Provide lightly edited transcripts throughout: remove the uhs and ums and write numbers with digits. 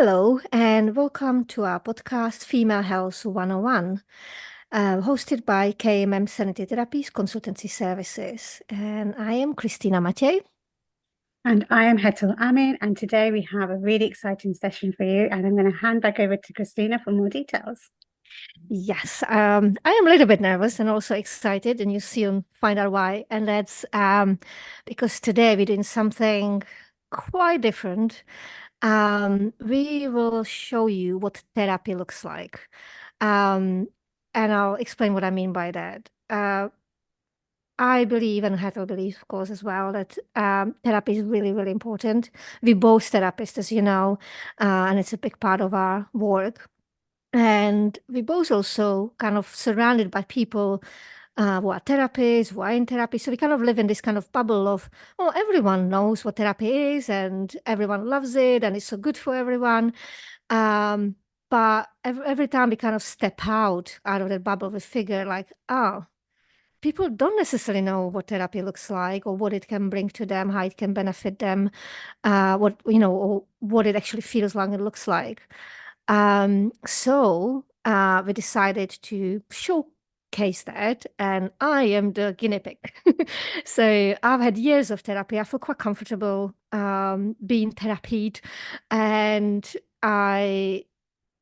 Hello, and welcome to our podcast, Female Health 101, hosted by KMM Serenity Therapies Consultancy Services. And I am Kristina Matej. And I am Hetal Amin, and today we have a really exciting session for you. And I'm going to hand back over to Kristina for more details. Yes, I am a little bit nervous and also excited, and you soon find out why. And that's because today we're doing something quite different. We will show you what therapy looks like. Um, and I'll explain what I mean by that. I believe, and Hetal believes, of course, as well, that therapy is really, really important. We're both therapists, as you know, and it's a big part of our work. And we both also kind of surrounded by people who are therapists, who are in therapy. So we kind of live in this kind of bubble of, well, everyone knows what therapy is and everyone loves it and it's so good for everyone. But every time we kind of step out of that bubble, we figure like, oh, people don't necessarily know what therapy looks like or what it can bring to them, how it can benefit them, or what it actually feels like and looks like. So we decided to showcase that, and I am the guinea pig. So I've had years of therapy. I feel quite comfortable being therapied, and I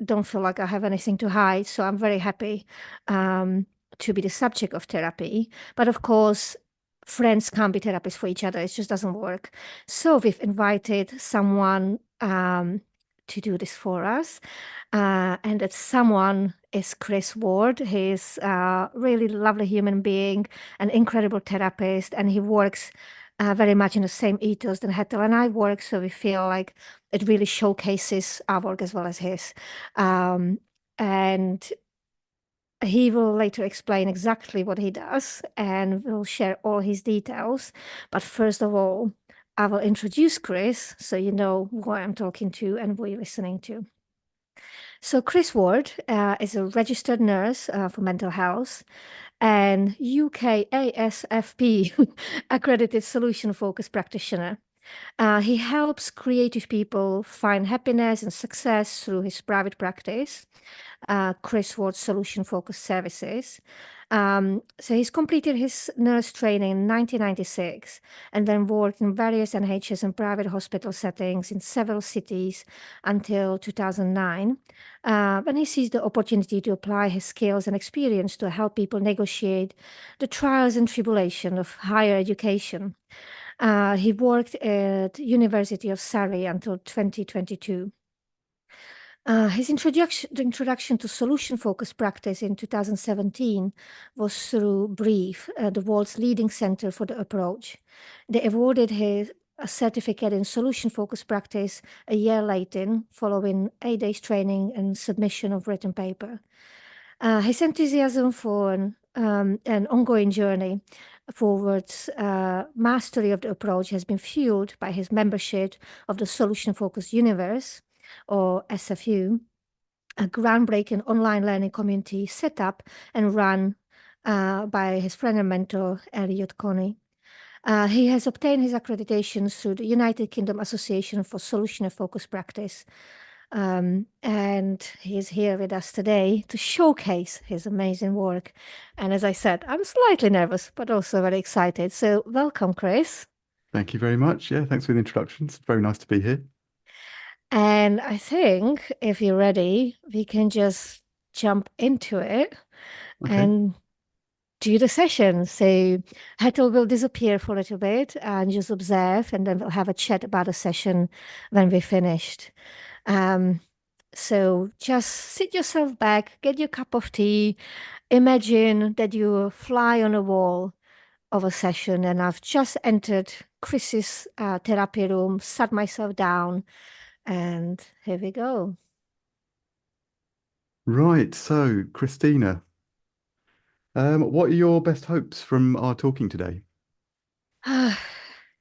don't feel like I have anything to hide. So I'm very happy to be the subject of therapy. But of course, friends can't be therapists for each other. It just doesn't work. So we've invited someone to do this for us. And that someone is Chris Ward. He's a really lovely human being, an incredible therapist, and he works very much in the same ethos than Hetal and I work. So we feel like it really showcases our work as well as his. And he will later explain exactly what he does and will share all his details. But first of all, I will introduce Chris so you know who I'm talking to and who you're listening to. So Chris Ward is a registered nurse for mental health and UKASFP accredited solution-focused practitioner. He helps creative people find happiness and success through his private practice, Chris Ward Solution Focused Services. So he's completed his nurse training in 1996 and then worked in various NHS and private hospital settings in several cities until 2009, when he seized the opportunity to apply his skills and experience to help people negotiate the trials and tribulation of higher education. He worked at University of Surrey until 2022. His introduction to solution-focused practice in 2017 was through Brief, the world's leading center for the approach. They awarded him a certificate in solution-focused practice a year later, following 8 days training and submission of written paper. His enthusiasm for an ongoing journey forwards mastery of the approach has been fueled by his membership of the Solution Focused Universe, or SFU, a groundbreaking online learning community set up and run by his friend and mentor, Elliot Coney. He has obtained his accreditations through the United Kingdom Association for Solution and Focused Practice. And he's here with us today to showcase his amazing work. And as I said, I'm slightly nervous, but also very excited. So welcome, Chris. Thank you very much. Yeah, thanks for the introduction. It's very nice to be here. And I think if you're ready, we can just jump into it and do the session. So Hetal will disappear for a little bit and just observe, and then we'll have a chat about the session when we're finished. So just sit yourself back, get your cup of tea, imagine that you fly on a wall of a session, and I've just entered Chris's therapy room, sat myself down, and here we go. Right, so Kristina, what are your best hopes from our talking today?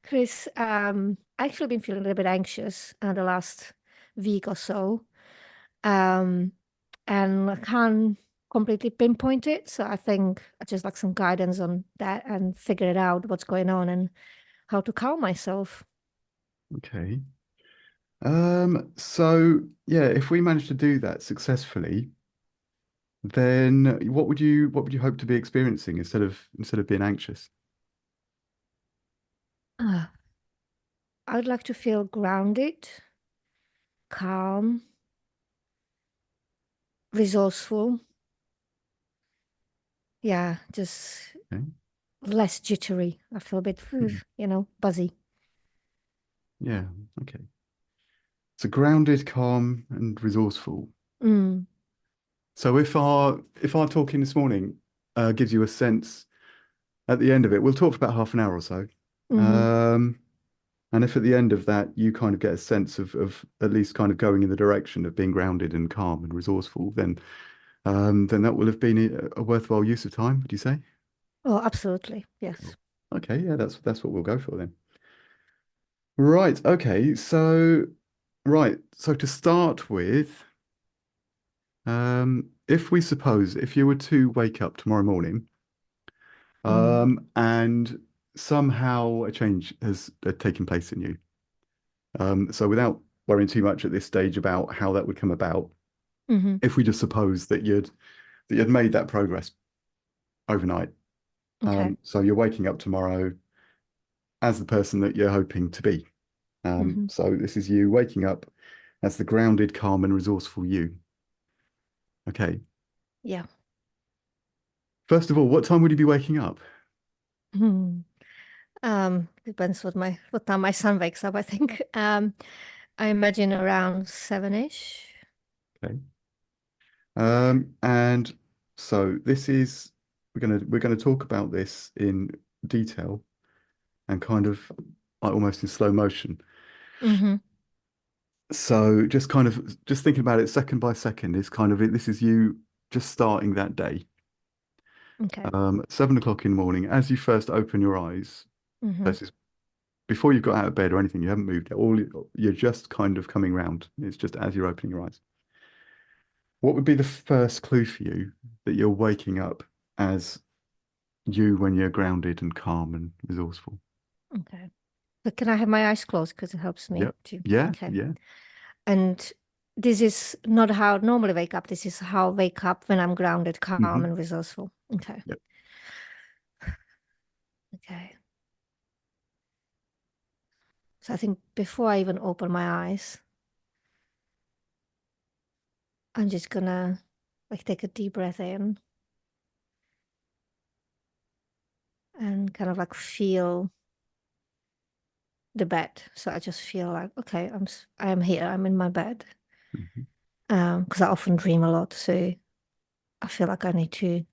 Chris, I've actually been feeling a little bit anxious the last week or so. And I can't completely pinpoint it. So I think I just like some guidance on that and figure it out what's going on and how to calm myself. Okay. So yeah, if we manage to do that successfully, then what would you hope to be experiencing instead of being anxious? Ah, I would like to feel grounded, calm, resourceful. Yeah, just Okay. less jittery. I feel a bit, Hmm. buzzy. Yeah. Okay. So grounded, calm, and resourceful. Mm. So if our talking this morning gives you a sense at the end of it, we'll talk for about half an hour or so. Mm-hmm. Um, and if at the end of that you kind of get a sense of at least kind of going in the direction of being grounded and calm and resourceful, then that will have been a worthwhile use of time, would you say? Oh, absolutely. Cool. Yes. Okay, yeah, that's what we'll go for then. Right, okay, so to start with, if you were to wake up tomorrow morning, Mm. and somehow a change has taken place in you. So without worrying too much at this stage about how that would come about, Mm-hmm. if we just suppose that you'd made that progress overnight, Okay. so you're waking up tomorrow as the person that you're hoping to be. Mm-hmm. So this is you waking up as the grounded, calm, and resourceful you. Okay. Yeah. First of all, what time would you be waking up? Hmm. Depends what time my son wakes up, I think. I imagine around 7-ish. Okay. And so this is we're gonna talk about this in detail and kind of like almost in slow motion. Mm-hmm. So just thinking about it second by second is kind of it. This is you just starting that day. Okay. 7 o'clock in the morning, as you first open your eyes, Mm-hmm. this is before you've got out of bed or anything, you haven't moved yet. You're just kind of coming round. It's just as you're opening your eyes. What would be the first clue for you that you're waking up as you when you're grounded and calm and resourceful? Okay. But can I have my eyes closed because it helps me Yep. to. Yeah, Okay. yeah. And this is not how I normally wake up. This is how I wake up when I'm grounded, calm, Hmm. and resourceful. Okay. Yep. Okay. So I think before I even open my eyes, I'm just gonna like take a deep breath in and kind of like feel the bed. So I just feel like, okay, I am here. I'm in my bed. Hmm. Because I often dream a lot, so I feel like I need to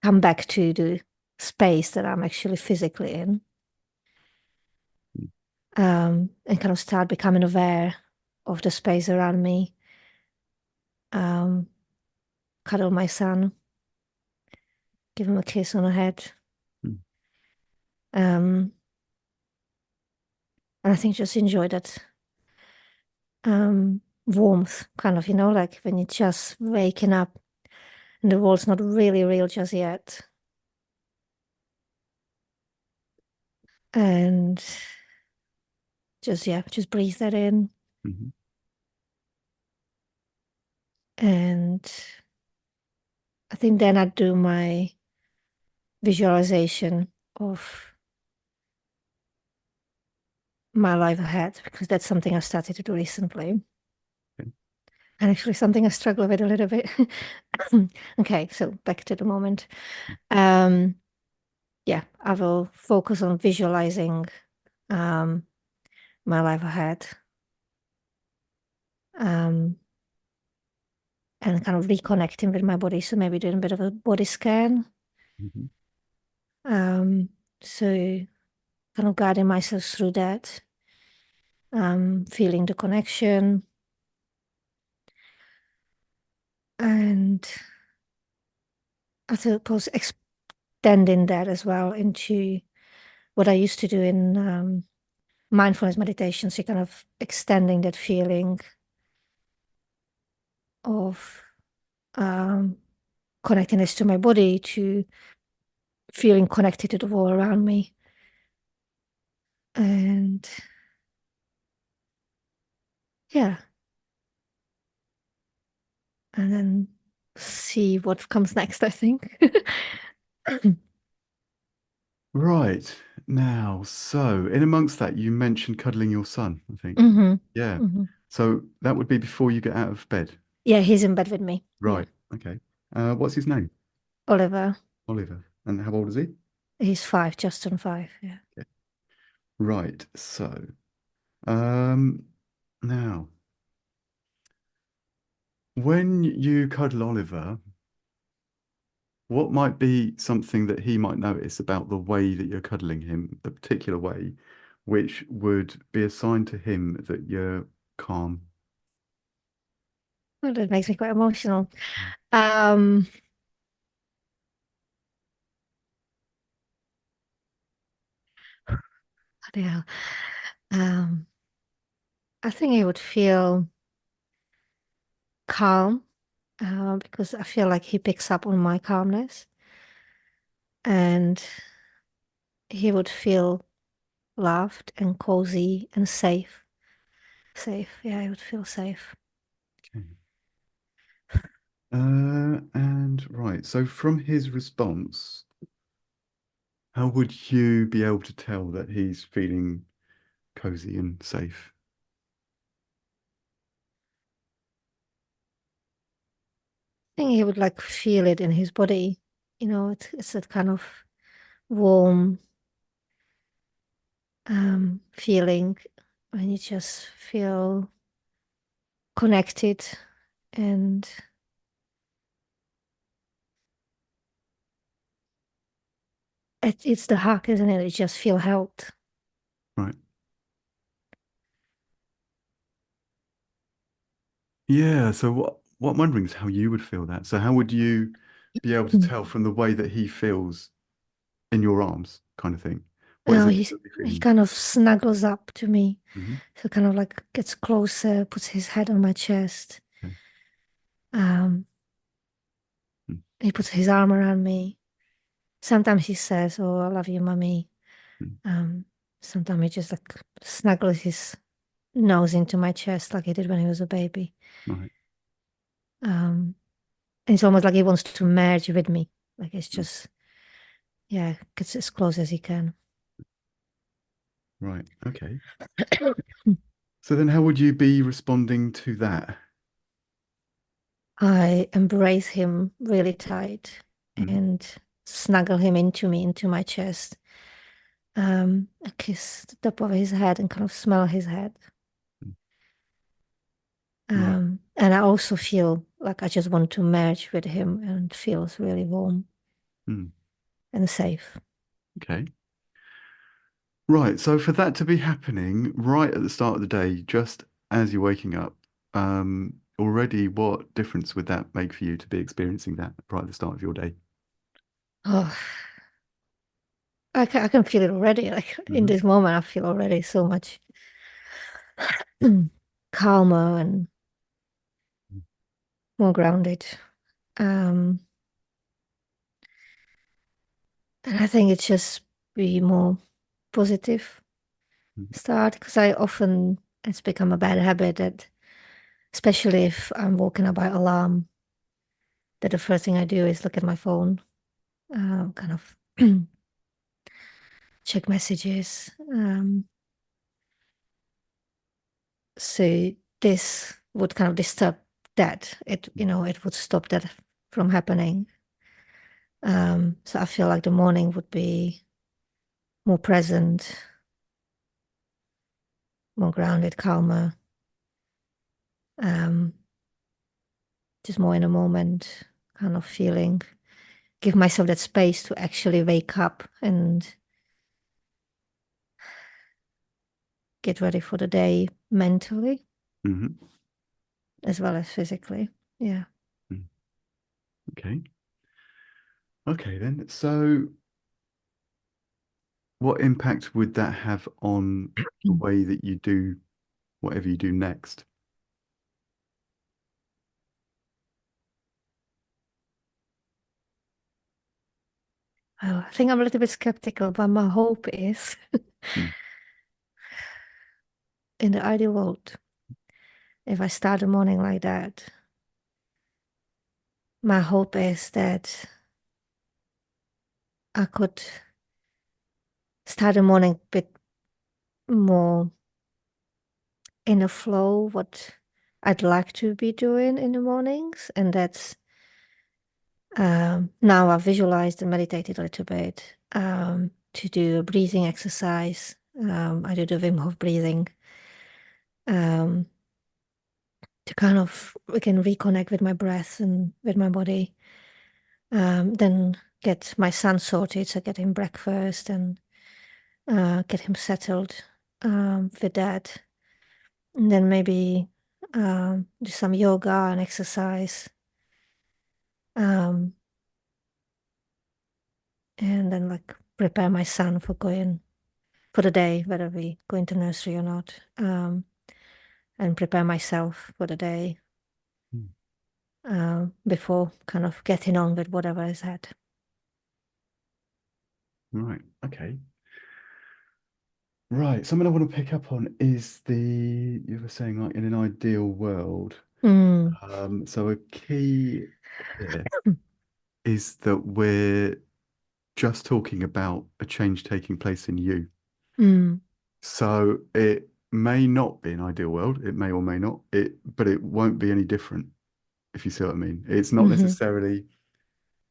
come back to the space that I'm actually physically in, and kind of start becoming aware of the space around me. Um, Cuddle my son, give him a kiss on the head. Um, and I think just enjoy that warmth, kind of, like when you're just waking up and the world's not really real just yet. And just breathe that in. Hmm. And I think then I'd do my visualization of my life ahead because that's something I started to do recently. Okay. And actually something I struggle with a little bit. Okay, so back to the moment. Um, yeah, I will focus on visualizing um, my life ahead, um, and kind of reconnecting with my body. So maybe doing a bit of a body scan. Hmm. Um, so kind of guiding myself through that, feeling the connection, and I suppose extending that as well into what I used to do in mindfulness meditation. So kind of extending that feeling of um, connectedness to my body to feeling connected to the world around me. And yeah, and then see what comes next, I think. Right. Now, so in amongst that, you mentioned cuddling your son, I think. hmm Yeah. hmm So that would be before you get out of bed. Yeah, he's in bed with me. Yeah. Right. Okay. What's his name? Oliver, Oliver. And how old is he? he's 5, just turned 5. Yeah. Okay. Right. So, um, now, when you cuddle Oliver, what might be something that he might notice about the way that you're cuddling him, the particular way, which would be a sign to him that you're calm? Well, that makes me quite emotional. Mm. Um, Bloody hell. Um, I think he would feel calm, because I feel like he picks up on my calmness, and he would feel loved and cozy and safe. Safe. Yeah, he would feel safe. Okay. And right, so from his response, how would you be able to tell that he's feeling cozy and safe? I think he would like feel it in his body. It's that kind of warm feeling when you just feel connected, and it's the hug, isn't it? You just feel held. Right. Yeah, so what I'm wondering is how you would feel that. So how would you be able to tell from the way that he feels in your arms, kind of thing? What is Oh, it that you'll be he feeling? kind of snuggles up to me. Hmm. So kind of like gets closer, puts his head on my chest. Okay. Um, Mm, he puts his arm around me. Sometimes he says, "Oh, I love you, mommy." mm, Um, Sometimes he just like snuggles his nose into my chest like he did when he was a baby. right. And it's almost like he wants to merge with me. Like it's Mm, just, yeah, gets as close as he can. right. Okay. So then how would you be responding to that? I embrace him really tight Mm, and snuggle him into me, into my chest. I kiss the top of his head and kind of smell his head. mm, right. And I also feel like I just want to merge with him, and it feels really warm Mm, and safe. okay. Right. So for that to be happening right at the start of the day, just as you're waking up, already what difference would that make for you to be experiencing that right at the start of your day? Oh, I can feel it already. Like in Hmm. this moment, I feel already so much calmer and more grounded. Um, and I think it's just be more positive start, because it's become a bad habit that, especially if I'm woken up by alarm, that the first thing I do is look at my phone, kind of check messages. So this would kind of disturb that. It would stop that from happening. So I feel like the morning would be more present, more grounded, calmer, um, just more in a moment kind of feeling. Give myself that space to actually wake up and get ready for the day mentally Hmm. as well as physically. Yeah. Okay. Okay then. So what impact would that have on the way that you do whatever you do next? Well, I think I'm a little bit skeptical, but my hope is Mm, in the ideal world, if I start the morning like that, my hope is that I could start the morning a bit more in a flow, what I'd like to be doing in the mornings. And that's now I visualized and meditated a little bit to do a breathing exercise. I do the Wim Hof breathing to kind of again reconnect with my breath and with my body. Then get my son sorted, so get him breakfast and get him settled with that. And then maybe do some yoga and exercise. Um, and then like prepare my son for going for the day, whether we go into nursery or not, and prepare myself for the day before kind of getting on with whatever is ahead. Right. Okay. Right. Something I want to pick up on is you were saying like in an ideal world. So a key here is that we're just talking about a change taking place in you. So it may not be an ideal world. It may or may not. But it won't be any different, if you see what I mean. It's not necessarily,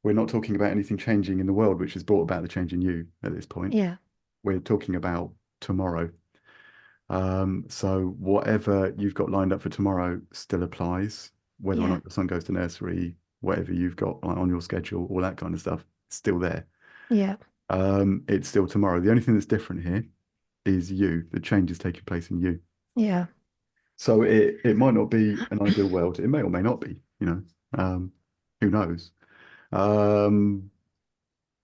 we're not talking about anything changing in the world, which has brought about the change in you at this point. Yeah. We're talking about tomorrow. So whatever you've got lined up for tomorrow still applies, whether or Yeah. not your son goes to nursery, whatever you've got like, on your schedule, all that kind of stuff, still there. Yeah. It's still tomorrow. The only thing that's different here is you. The change is taking place in you. Yeah. So it might not be an ideal world. It may or may not be, you know. Who knows? Um,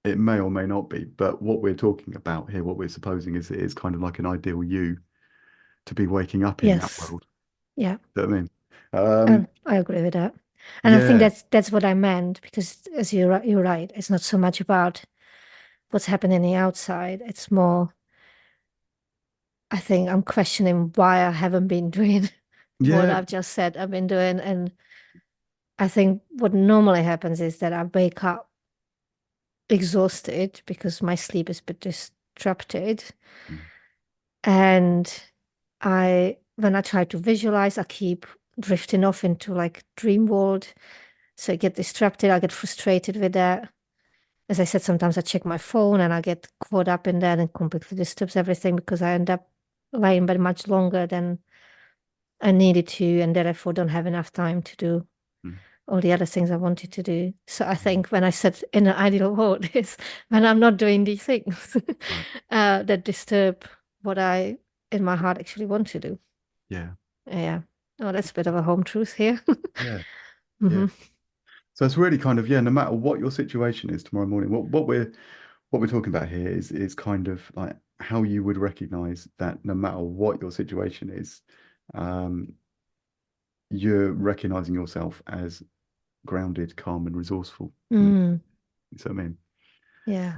it may or may not be. But what we're talking about here, what we're supposing is it is kind of like an ideal you to be waking up in that Yes. world. Yeah. You know what I mean? I agree with that. And I think Yeah, that's what I meant, because as you're right, it's not so much about what's happening in the outside. It's more, I think I'm questioning why I haven't been doing what yeah, I've just said I've been doing. And I think what normally happens is that I wake up exhausted because my sleep is a bit disrupted. And when I try to visualize, I keep drifting off into like dream world. So I get distracted, I get frustrated with that. As I said, sometimes I check my phone and I get caught up in that and completely disturbs everything because I end up laying in bed much longer than I needed to, and therefore don't have enough time to do mm, all the other things I wanted to do. So I think when I said in an ideal world is when I'm not doing these things right, that disturb what I in my heart actually want to do. yeah, Yeah. Oh, that's a bit of a home truth here. yeah, yeah. Hmm. So it's really kind of, yeah, no matter what your situation is tomorrow morning, what we're talking about here is kind of like how you would recognize that no matter what your situation is, um, you're recognizing yourself as grounded, calm, and resourceful. Mm, So I mean, yeah.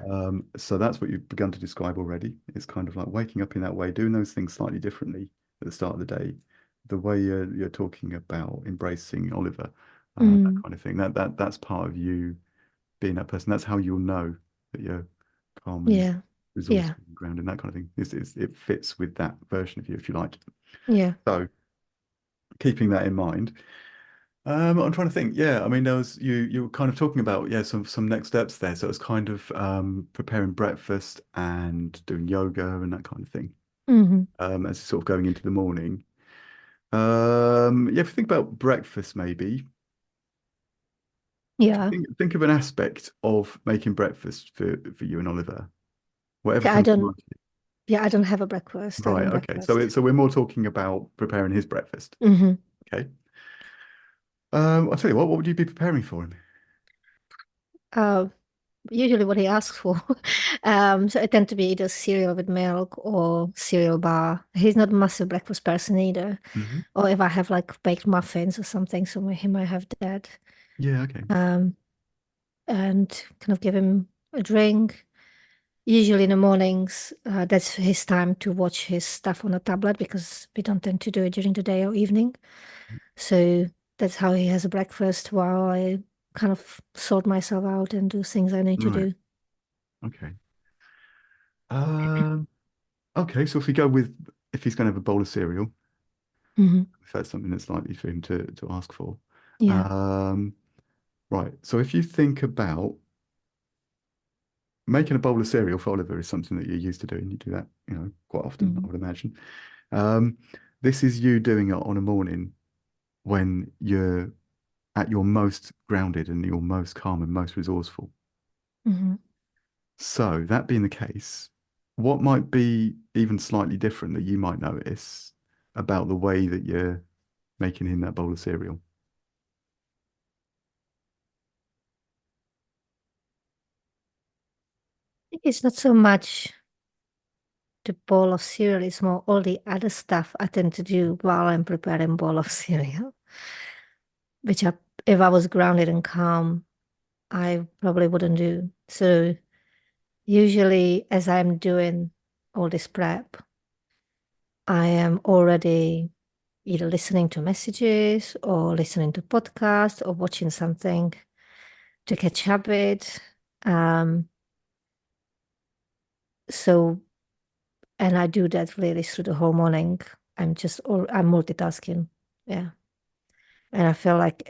so that's what you've begun to describe already. It's kind of like waking up in that way, doing those things slightly differently at the start of the day. The way you're talking about embracing Oliver, that Mm, kind of thing. That's part of you being that person. That's how you'll know that you're calm and yeah. Yeah. resourceful and grounded, and that kind of thing. It fits with that version of you, if you like. Yeah. So keeping that in mind, I'm trying to think. Yeah, I mean, there was you were kind of talking about some next steps there. So it's kind of preparing breakfast and doing yoga and that kind of thing. Hmm. As sort of going into the morning. Yeah, if you think about breakfast, maybe Yeah. think of an aspect of making breakfast for you and Oliver. Whatever Yeah, I comes to don't. mind. Yeah, I don't have a breakfast. I Right. don't Okay. So breakfast. so we're more talking about preparing his breakfast. Hmm. Okay. I'll tell you what. What would you be preparing for him? Uh, Usually what he asks for. So it tend to be either cereal with milk or cereal bar. He's not a massive breakfast person either. Hmm. Or if I have like baked muffins or something, so he might have that. Yeah. Okay. Um, and kind of give him a drink. Usually in the mornings, that's his time to watch his stuff on a tablet because we don't tend to do it during the day or evening. So that's how he has a breakfast while I kind of sort myself out and do things I need to Right. do. Okay. Um, okay, so if we go with if he's going to have a bowl of cereal, Hmm. if that's something that's likely for him to ask for. Yeah. Um, right. So if you think about making a bowl of cereal for Oliver is something that you're used to doing. You do that, quite often, I Hmm. would imagine. Um, this is you doing it on a morning when you're at your most grounded and your most calm and most resourceful. Hmm. So that being the case, what might be even slightly different that you might notice about the way that you're making him that bowl of cereal? It's not so much the bowl of cereal, it's more all the other stuff I tend to do while I'm preparing bowl of cereal, which if I was grounded and calm, I probably wouldn't do. So usually as I'm doing all this prep, I am already either listening to messages or listening to podcasts or watching something to catch up with. Um, so, and I do that really through the whole morning. I'm multitasking. Yeah. And I feel like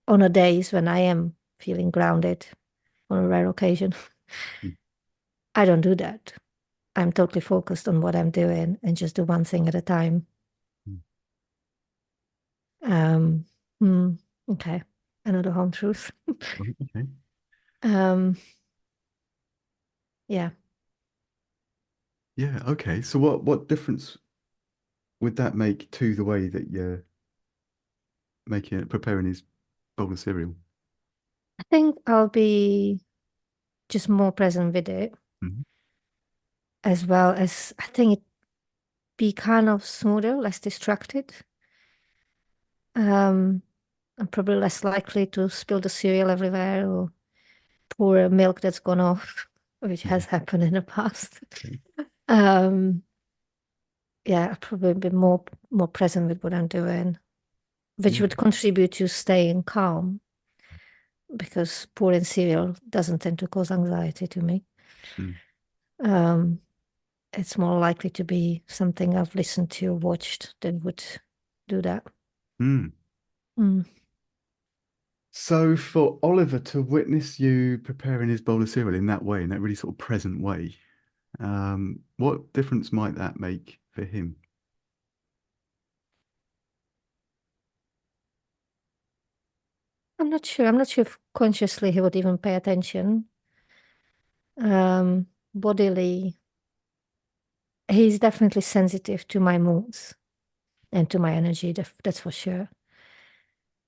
on a days when I am feeling grounded on a rare occasion, Mm, I don't do that. I'm totally focused on what I'm doing and just do one thing at a time. mm. Um, hmm, okay. Another home truth. Right, okay. Um, yeah. Yeah, okay. So what difference would that make to the way that you're preparing his bowl of cereal? I think I'll be just more present with it, Mhm. as well as I think it be kind of smoother, less distracted. Um, I'm probably less likely to spill the cereal everywhere or pour milk that's gone off, which has Mhm. happened in the past. Okay. Um, yeah, I'll probably be more present with what I'm doing, which Yeah. would contribute to staying calm because pouring cereal doesn't tend to cause anxiety to me. Mm. Um, it's more likely to be something I've listened to or watched that would do that. Mm. Mm. So for Oliver to witness you preparing his bowl of cereal in that way, in that really sort of present way, what difference might that make for him? I'm not sure. I'm not sure if consciously he would even pay attention. Bodily, he's definitely sensitive to my moods and to my energy. That's for sure.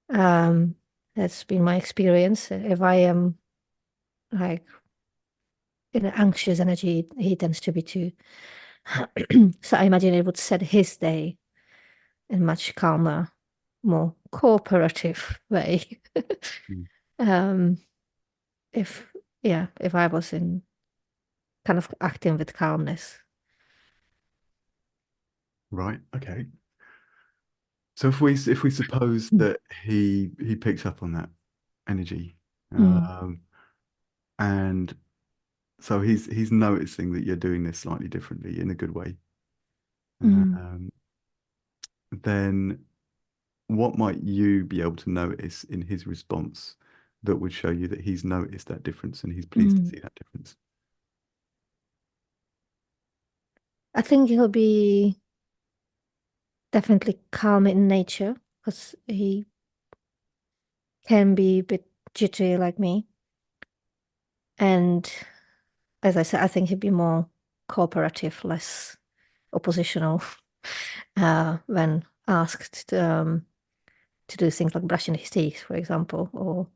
Um, that's been my experience. If I am like in an anxious energy, he tends to be too. So I imagine it would set his day in much calmer, more cooperative way. Mm. um, if if I was in kind of acting with calmness. Right. Okay. So if we suppose Mm. that he picks up on that energy, Mm. um, and so he's noticing that you're doing this slightly differently in a good way, Mm. um, then what might you be able to notice in his response that would show you that he's noticed that difference and he's pleased to Mm. see that difference? I think he'll be definitely calm in nature because he can be a bit jittery like me. And as I said, I think he'd be more cooperative, less oppositional when asked to do things like brushing his teeth, for example, or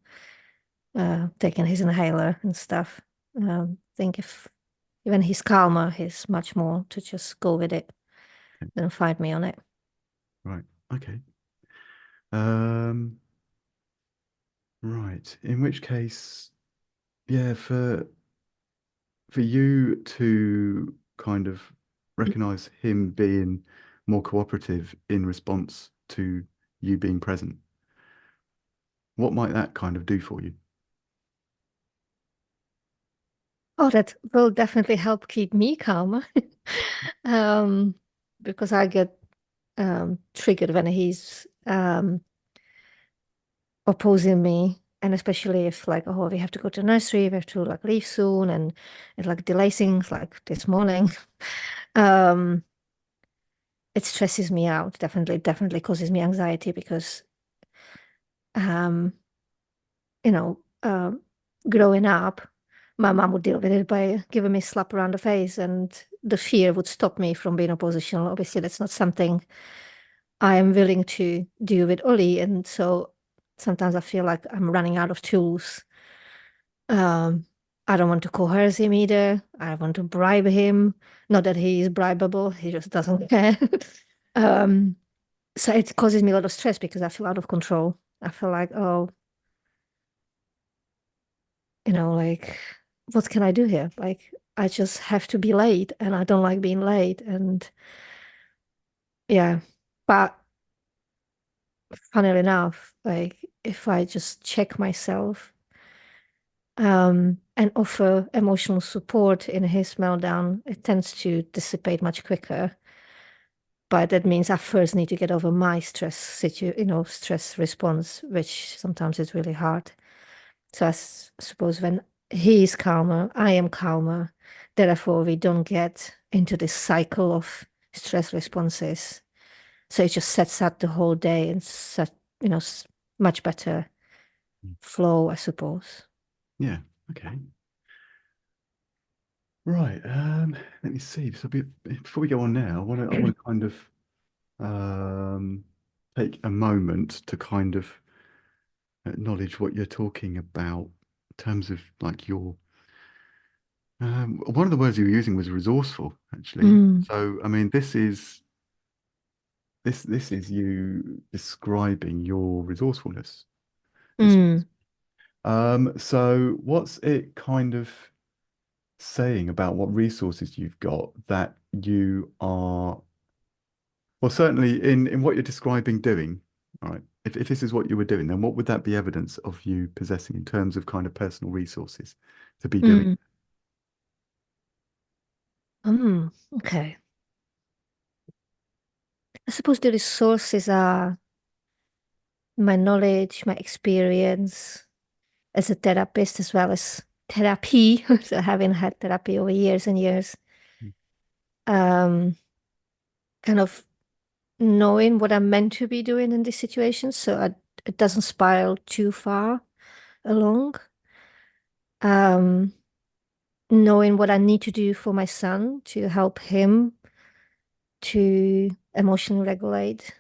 taking his inhaler and stuff. I think if when he's calmer, he's much more to just go with it Okay. than fight me on it. Right. Okay. Um, right. In which case, yeah, for you to kind of recognize him being more cooperative in response to you being present, what might that kind of do for you? Oh, that will definitely help keep me calmer. Because I get triggered when he's opposing me. And especially if like, oh, we have to go to nursery, we have to like leave soon, and it like delays things like this morning. Um, it stresses me out, definitely causes me anxiety because um, you know, growing up, my mom would deal with it by giving me a slap around the face, and the fear would stop me from being oppositional. Obviously, that's not something I am willing to do with Ollie, and so sometimes I feel like I'm running out of tools. I don't want to coerce him either. I want to bribe him. Not that he is bribable, he just doesn't care. um, so it causes me a lot of stress because I feel out of control. I feel like, oh, like, what can I do here? Like, I just have to be late, and I don't like being late. And yeah, but funnily enough, like, if I just check myself, and offer emotional support in his meltdown, it tends to dissipate much quicker. But that means I first need to get over my stress response, which sometimes is really hard. So suppose when he is calmer, I am calmer. Therefore, we don't get into this cycle of stress responses. So it just sets up the whole day and much better flow, I suppose. Yeah. Okay. Right. Let me see. So before we go on now, I want to kind of take a moment to kind of acknowledge what you're talking about in terms of like your one of the words you were using was resourceful, actually. Mm, So I mean this is you describing your resourcefulness. This mm, so what's it kind of saying about what resources you've got that you are, well, certainly in what you're describing doing, all right, if this is what you were doing, then what would that be evidence of you possessing in terms of kind of personal resources to be doing? mm, okay. I suppose the resources are my knowledge, my experience as a therapist, as well as therapy. So having had therapy over years and years, um, kind of knowing what I'm meant to be doing in this situation, so it doesn't spiral too far along. Um, Knowing what I need to do for my son to help him to emotionally regulate,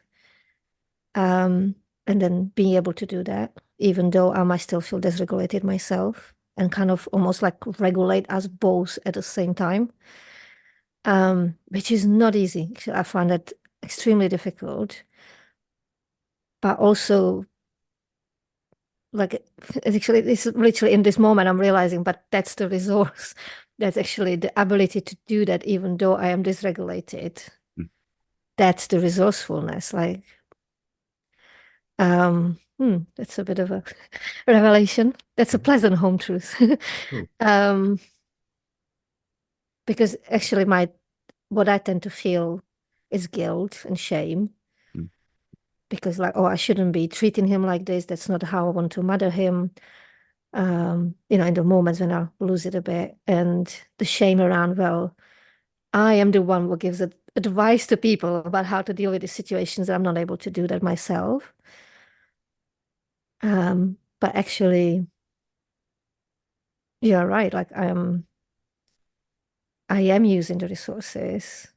and then being able to do that, even though I might still feel dysregulated myself, and kind of almost like regulate us both at the same time, which is not easy. So I find that extremely difficult, but also like actually it's literally in this moment I'm realizing, but that's the resource. That's actually the ability to do that, even though I am dysregulated. Mm. That's the resourcefulness. Like, that's a bit of a revelation. That's a pleasant home truth. Cool. Um, because actually what I tend to feel is guilt and shame, Mm. because like, oh, I shouldn't be treating him like this. That's not how I want to mother him. In the moments when I lose it a bit, and the shame around, well, I am the one who gives advice to people about how to deal with these situations. I'm not able to do that myself. But actually, you're right. Like I am using the resources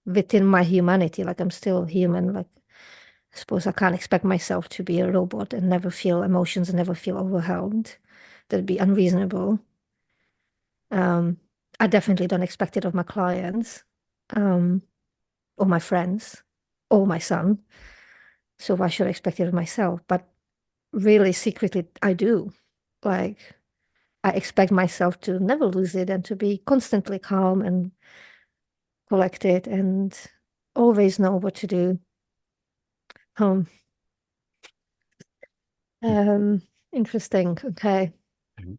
within my humanity. Like I'm still human. Like I suppose I can't expect myself to be a robot and never feel emotions and never feel overwhelmed. That'd be unreasonable. Um, I definitely don't expect it of my clients, um, or my friends, or my son. So why should I expect it of myself? But really, secretly, I do. Like I expect myself to never lose it and to be constantly calm and collected and always know what to do. Um, Interesting. Okay. Mhm.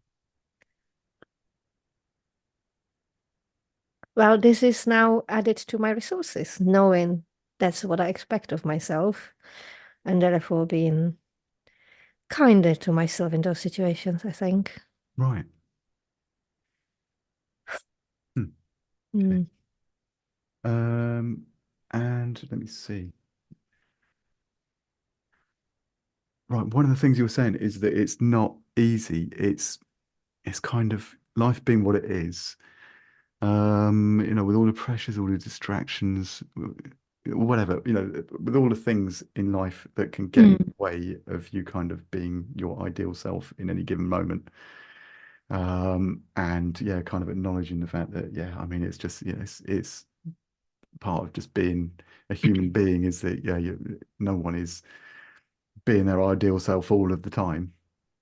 Well, this is now added to my resources, knowing that's what I expect of myself, and therefore being kinder to myself in those situations, I think. Right. Hmm. Mm. And let me see. Right, one of the things you were saying is that it's not easy. It's kind of life being what it is. With all the pressures, all the distractions, whatever, with all the things in life that can get in the way of you kind of being your ideal self in any given moment. And yeah, kind of acknowledging the fact that, yeah, I mean, it's just, yeah, it's part of just being a human being is that, yeah, no one is being their ideal self all of the time.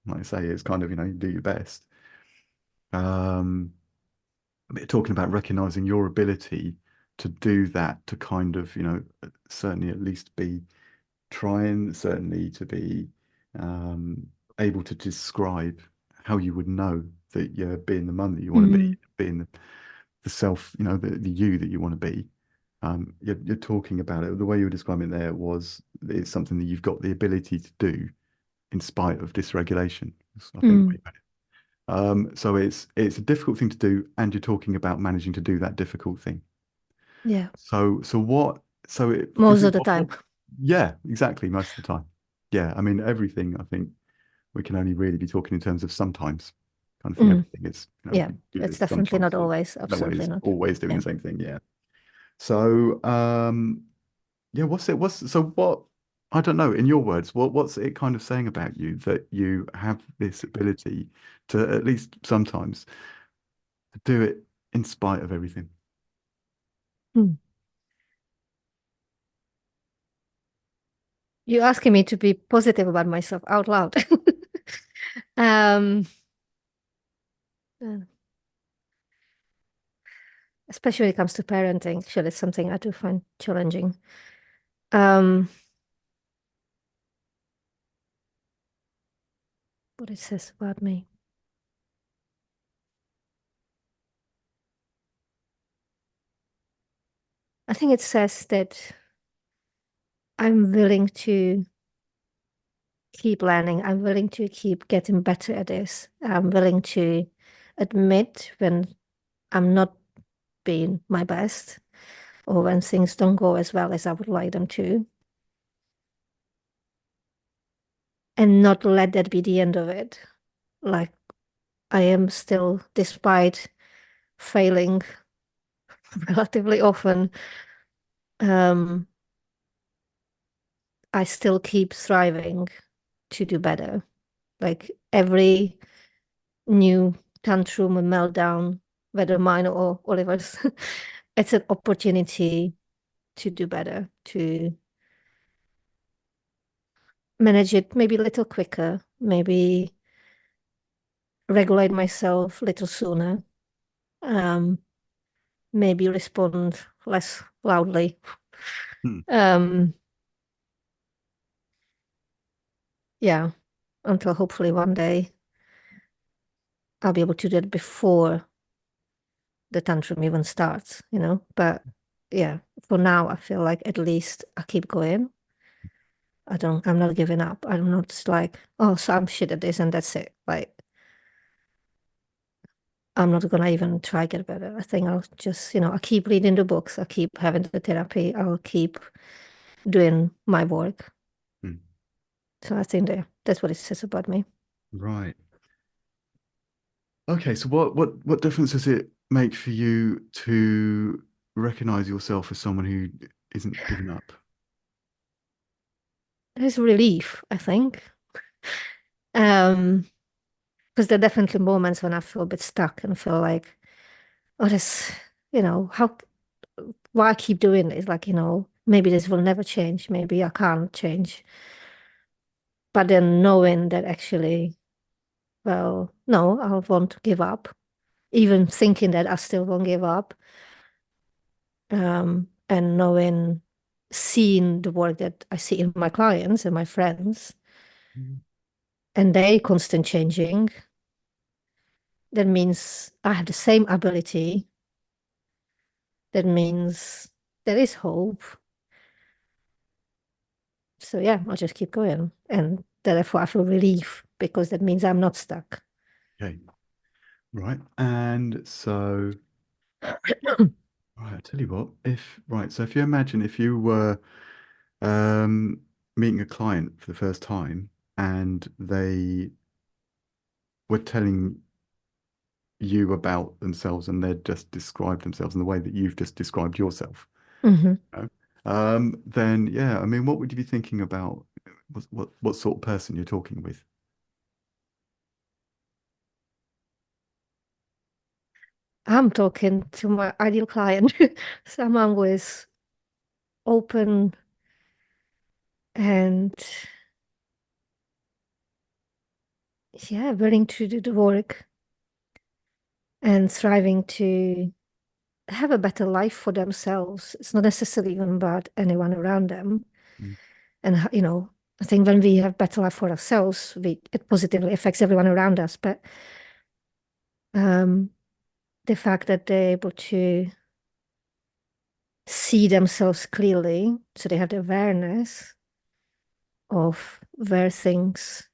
Like I say, it's kind of, you do your best. Um, Talking about recognizing your ability to do that, to kind of, certainly at least be trying, certainly to be able to describe how you would know that you're being the mum that you want to be, being the self, the you that you want to be. You're talking about it. The way you were describing it there was it's something that you've got the ability to do in spite of dysregulation. I think the way you put it. So it's a difficult thing to do, and you're talking about managing to do that difficult thing. Yeah, So what? So it most is of it the time. yeah, exactly, most of the time. Yeah, I mean everything. I think we can only really be talking in terms of sometimes. Kind of thing. Everything is, Yeah, good it's as definitely sometimes. not always, No one absolutely is not. always doing Yeah. the same thing. Yeah. So yeah, what? I don't know. In your words, what's it kind of saying about you that you have this ability to at least sometimes to do it in spite of everything? Hmm. You're asking me to be positive about myself out loud. Um, uh, Especially when it comes to parenting, actually, it's something I do find challenging. Um, what it says about me. I think it says that I'm willing to keep learning. I'm willing to keep getting better at this. I'm willing to admit when I'm not being my best or when things don't go as well as I would like them to, and not let that be the end of it. Like I am still, despite failing relatively often, um, I still keep striving to do better. Like every new tantrum and meltdown, whether mine or Oliver's, it's an opportunity to do better, to manage it maybe a little quicker, maybe regulate myself a little sooner, um, maybe respond less loudly. Hmm. Um, yeah, until hopefully one day I'll be able to do it before the tantrum even starts, But yeah, for now, I feel like at least I keep going. I'm not giving up. I'm not just like, oh, so I'm shit at this and that's it. Like, I'm not gonna even try get better. I think I'll just, I keep reading the books. I keep having the therapy. I'll keep doing my work. Hmm. So I think that's what it says about me. Right. Okay, so what difference does it make for you to recognize yourself as someone who isn't giving up? There's relief, I think. Because there are definitely moments when I feel a bit stuck and feel like, oh, this, how why I keep doing it. Like, maybe this will never change. Maybe I can't change. But then knowing that actually well, no, I won't give up, even thinking that I still won't give up. And knowing, seeing the work that I see in my clients and my friends, and they constant changing, that means I have the same ability. That means there is hope. So yeah, I'll just keep going. And therefore I feel relief because that means I'm not stuck. Okay. Right. And so, right, I'll tell you what, so if you imagine if you were meeting a client for the first time and they were telling you about themselves and they'd just described themselves in the way that you've just described yourself, Mm-hmm. you know, then yeah, I mean, what would you be thinking about? What sort of person you're talking with? I'm talking to my ideal client, someone who is open and yeah, willing to do the work and striving to have a better life for themselves. It's not necessarily even about anyone around them. Mm. And I think when we have better life for ourselves, it positively affects everyone around us. But the fact that they're able to see themselves clearly, so they have the awareness of where things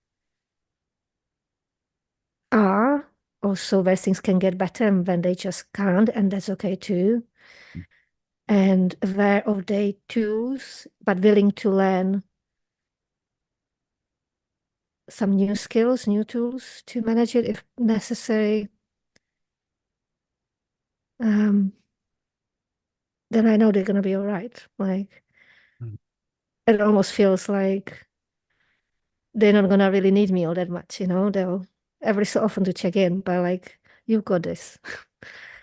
are, also where things can get better and when they just can't, and that's okay too. Mm. And aware of their tools, but willing to learn some new skills, new tools to manage it if necessary. Um, then I know they're gonna be all right. Like Mm. it almost feels like they're not gonna really need me all that much, They'll every so often to check in, but like, you've got this.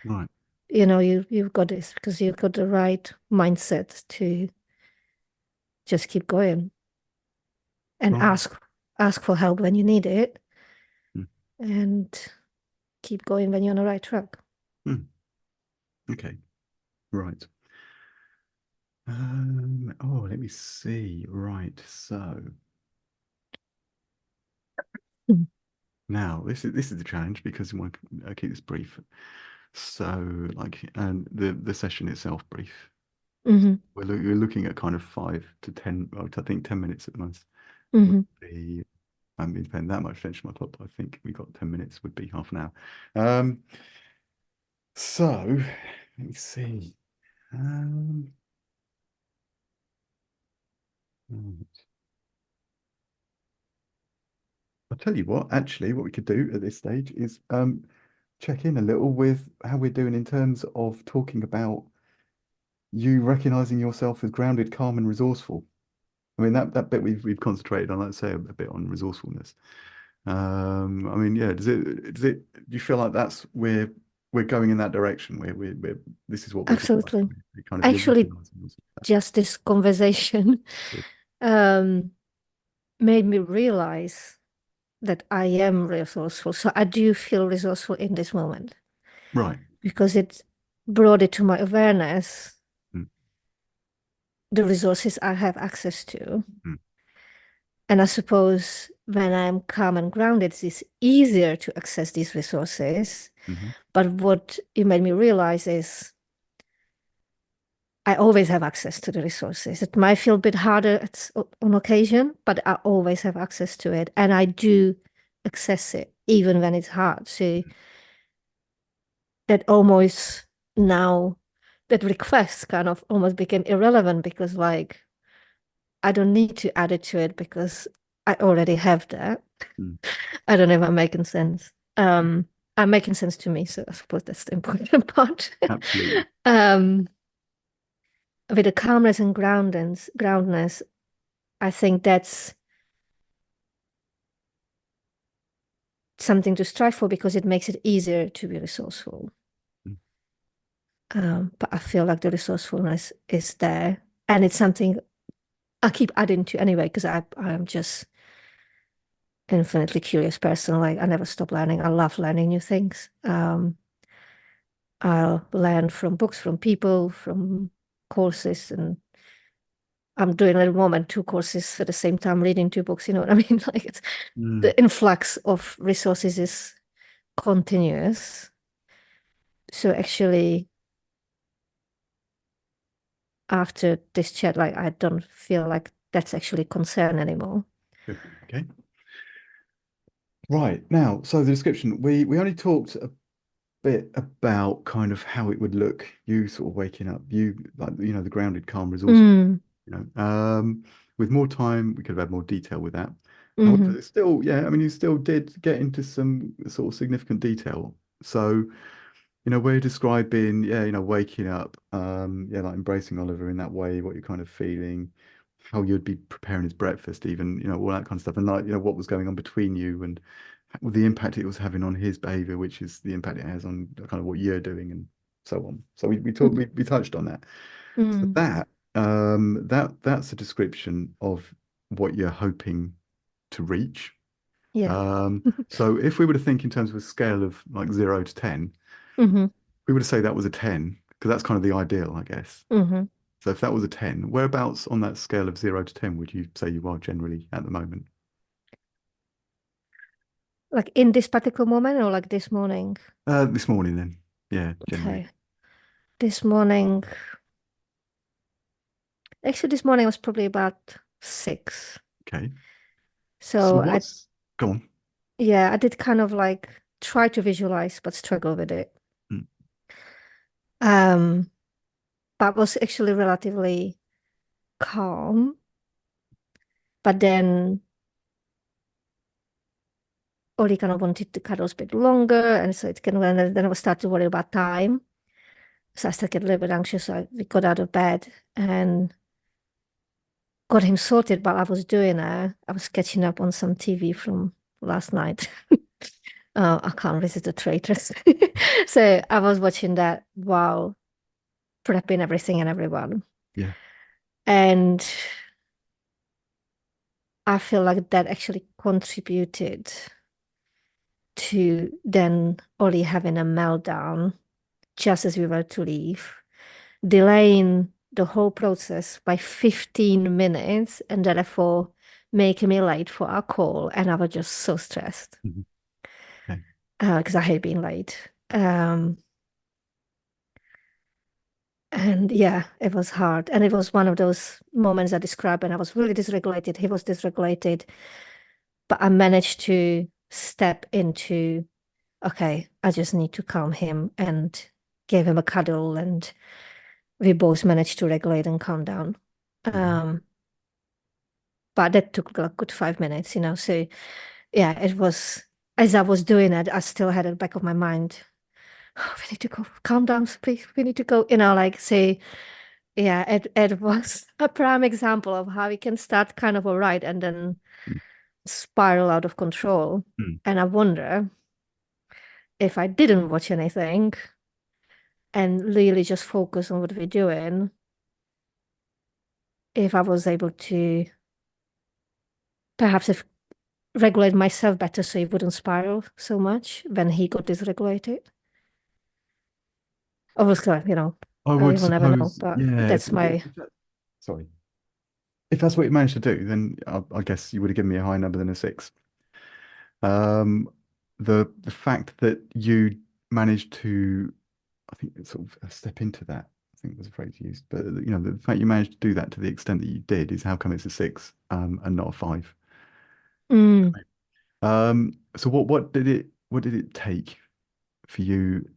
Right. You've got this because you've got the right mindset to just keep going and Right. ask for help when you need it Mm. and keep going when you're on the right track. Mm. Okay. Right. Let me see. Right. So Mm. now this is the challenge because I want to keep this brief. So and the session itself brief. Mm-hmm. We're looking at kind of 5 to 10, well, I think 10 minutes at the most would Mm-hmm. be. I haven't been paying that much attention to my clock, but I think we got 10 minutes would be half an hour. So let me see. Right. I'll tell you what, actually, what we could do at this stage is check in a little with how we're doing in terms of talking about you recognizing yourself as grounded, calm, and resourceful. I mean, that bit we've concentrated on, let's say a bit on resourcefulness. I mean, yeah, do you feel like that's we're going in that direction where we're this is what we're doing, like, Absolutely. kind of you're Actually, recognizing yourself. just this conversation Good. um, made me realize that I am resourceful. So I do feel resourceful in this moment Right. because it brought it to my awareness, Mm. the resources I have access to. Mm. And I suppose when I'm calm and grounded, it's easier to access these resources. Mm-hmm. But what it made me realize is I always have access to the resources. It might feel a bit harder on occasion, but I always have access to it. And I do access it even when it's hard. So that almost now, that request kind of almost became irrelevant because like I don't need to add it to it because I already have that. Mm. I don't know if I'm making sense. I'm making sense to me, so I suppose that's the important part. Absolutely. um, with the calmness and groundness, I think that's something to strive for because it makes it easier to be resourceful. Mm. But I feel like the resourcefulness is there, and it's something I keep adding to anyway because I'm just infinitely curious person. Like I never stop learning. I love learning new things. I'll learn from books, from people, from courses, and I'm doing at the moment 2 courses at the same time, reading 2 books. You know what I mean? Like it's the influx of resources is continuous. So actually, after this chat, like I don't feel like that's actually a concern anymore. Good. Okay. Right. Now, so the description, we only talked a bit about kind of how it would look, you sort of waking up, you like, you know, the grounded, calm, resourceful, Mm, you know. With more time, we could have had more detail with that. However, hmm it's still, yeah, I mean, you still did get into some sort of significant detail. So, you know, where you're describing, yeah, you know, waking up, yeah, like embracing Oliver in that way, what you're kind of feeling, how you'd be preparing his breakfast, even, you know, all that kind of stuff, and like, you know, what was going on between you and the impact it was having on his behavior, which is the impact it has on kind of what you're doing and so on. So we talked, we touched on that. So mm, that's a description of what you're hoping to reach. yeah. So if we were to think in terms of a scale of like 0 to 10, hmm we would say that was a 10 because that's kind of the ideal, I guess. hmm So if that was a 10, whereabouts on that scale of 0 to 10 would you say you are generally at the moment? Like in this particular moment or like this morning? This morning then. Yeah, generally. Okay. This morning, actually, this morning was probably about 6. Okay. So So what's go on? yeah, I did kind of like try to visualize, but struggle with it. Mm, Um, but was actually relatively calm. But then Oli kind of wanted the cuddles a bit longer, and so it kind of, and then I was starting to worry about time. So I started getting a little bit anxious. So we got out of bed and got him sorted while I was doing it. I was catching up on some TV from last night. I can't resist the traitors. So I was watching that while prepping everything and everyone. yeah. And I feel like that actually contributed to then Ollie having a meltdown just as we were to leave, delaying the whole process by 15 minutes and therefore making me late for our call. And I was just so stressed Mhm. Okay. because I hate being late. And yeah, it was hard. And it was one of those moments I described, and I was really dysregulated. He was dysregulated, but I managed to step into, okay, I just need to calm him and gave him a cuddle, and we both managed to regulate and calm down. Mhm. Um, but that took like a good 5 minutes, you know. So yeah, it was as I was doing it, I still had at the back of my mind, oh, we need to go, calm down, please. We need to go, you know, like say, yeah, it was a prime example of how we can start kind of all right and then spiral out of control. Mm. And I wonder if I didn't watch anything and really just focus on what we're doing, if I was able to perhaps if regulate myself better so he wouldn't spiral so much when he got dysregulated. Obviously, you know, I I would will never know, suppose, but yeah, that's my sorry. If that's what you managed to do, then I guess you would have given me a higher number than a 6. Um, the fact that you managed to, I think, sort of step into that, I think was a phrase used, but you know, the fact you managed to do that to the extent that you did is how come it's a 6, and not a 5. mm, So what did it take for you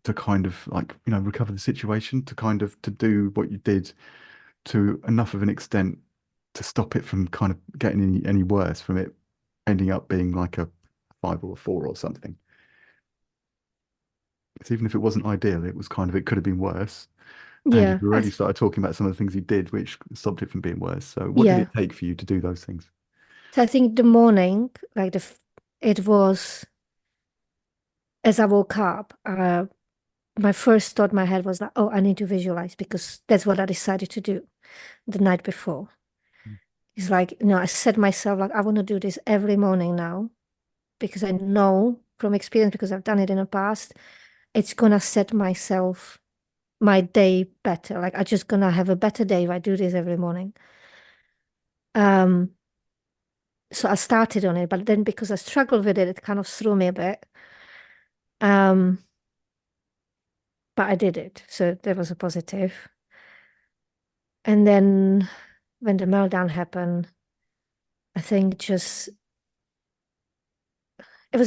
to kind of like, you know, recover the situation, to kind of to do what you did to enough of an extent to stop it from kind of getting any worse, from it ending up being like a 5 or a 4 or something. Because even if it wasn't ideal, it was kind of, it could have been worse. And yeah, you've already started talking about some of the things you did which stopped it from being worse. So what did yeah. it take for you to do those things? So I think the morning, like it was as I woke up, my first thought in my head was like, oh, I need to visualize because that's what I decided to do the night before. It's like, I set myself like, I want to do this every morning now, because I know from experience, because I've done it in the past, it's gonna set my day better. Like, I'm just gonna have a better day if I do this every morning. So I started on it, but then because I struggled with it, it kind of threw me a bit. But I did it, so there was a positive. And then when the meltdown happened, I think it was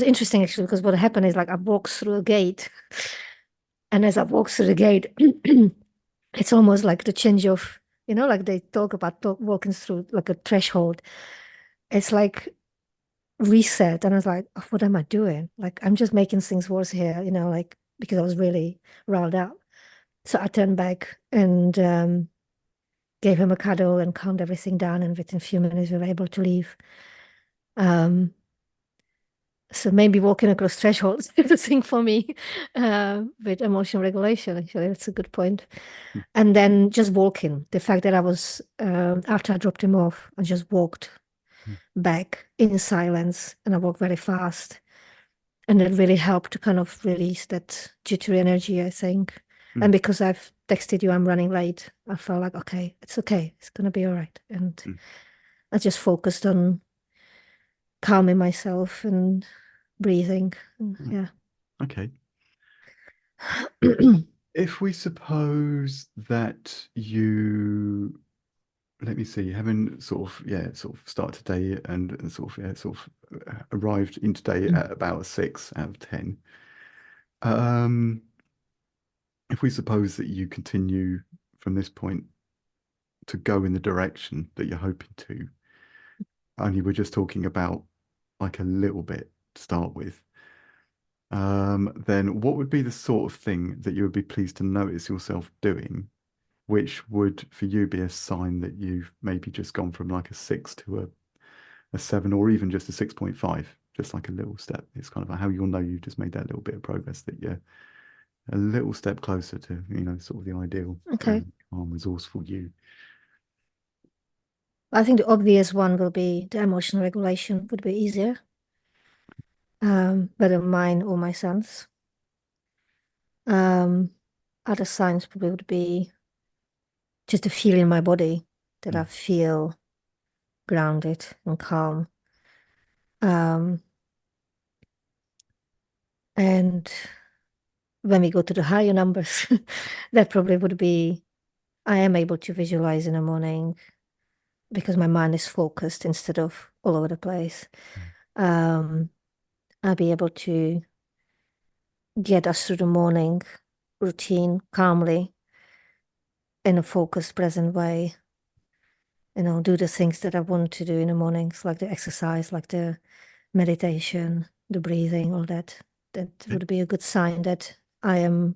interesting actually, because what happened is like I walked through a gate, and as I walked through the gate, it's almost like the change of, like they talk about walking through like a threshold. It's like reset, and I was like, oh, what am I doing? Like, I'm just making things worse here, like, because I was really riled up. So I turned back and gave him a cuddle and calmed everything down, and within a few minutes we were able to leave. So maybe walking across thresholds is the thing for me, with emotional regulation. Actually, that's a good point. And then just walking, the fact that I was, after I dropped him off, I just walked back in silence, and I walked very fast. And that really helped to kind of release that jittery energy, I think. And because I've texted you, I'm running late, I felt like, okay. It's going to be all right. And I just focused on calming myself and breathing. Yeah. Okay. If we suppose that you, let me see, having sort of start today and sort of arrived in today at about a 6 out of 10. If we suppose that you continue from this point to go in the direction that you're hoping to, only we're just talking about like a little bit to start with, then what would be the sort of thing that you would be pleased to notice yourself doing, which would for you be a sign that you've maybe just gone from like a 6 to a 7, or even just a 6.5, just like a little step. It's kind of how you'll know you've just made that little bit of progress, that you're a little step closer to, sort of the ideal, Okay. calm, resourceful you. I think the obvious one will be the emotional regulation would be easier, whether mine or my son's. Other signs probably would be just a feel in my body that I feel grounded and calm. And when we go to the higher numbers, that probably would be, I am able to visualize in the morning because my mind is focused instead of all over the place. I'll be able to get us through the morning routine calmly in a focused, present way. Do the things that I want to do in the mornings, like the exercise, like the meditation, the breathing, all that. That would be a good sign that I am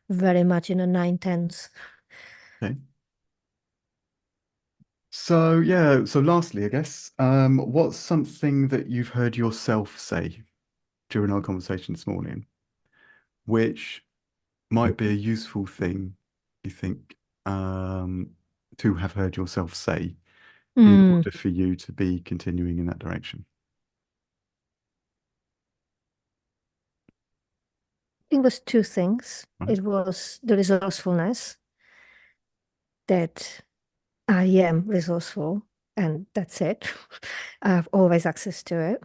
very much in a 9/10s. Okay. So yeah, so lastly, I guess, what's something that you've heard yourself say during our conversation this morning, which might be a useful thing, you think, to have heard yourself say in order for you to be continuing in that direction? I think it was two things. Right. It was the resourcefulness, that I am resourceful and that's it. I have always access to it,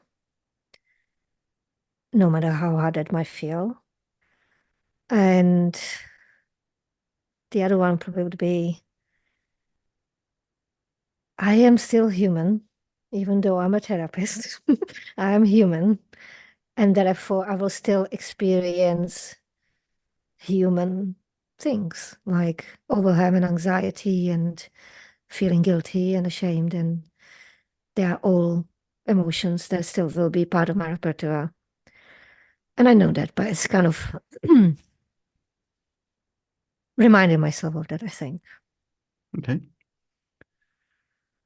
no matter how hard it might feel. And the other one probably would be, I am still human, even though I'm a therapist. I am human, and therefore I will still experience human things like overwhelming anxiety and feeling guilty and ashamed, and they are all emotions that still will be part of my repertoire. And I know that, but it's kind of reminding myself of that, I think. Okay.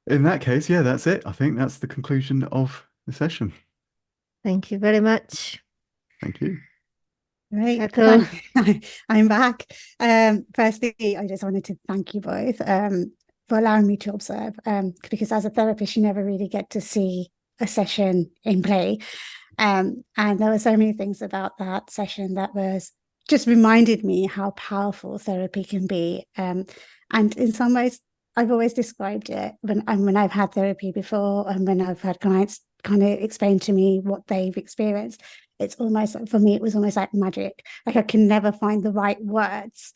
In that case, yeah, that's it. I think that's the conclusion of the session. Thank you very much. Thank you. Great. Hetal. I'm back. Firstly, I just wanted to thank you both for allowing me to observe. Because as a therapist, you never really get to see a session in play. And there were so many things about that session that was just reminded me how powerful therapy can be. And in some ways, I've always described it when I've had therapy before, and when I've had clients kind of explain to me what they've experienced. It's almost, for me, it was almost like magic. Like I can never find the right words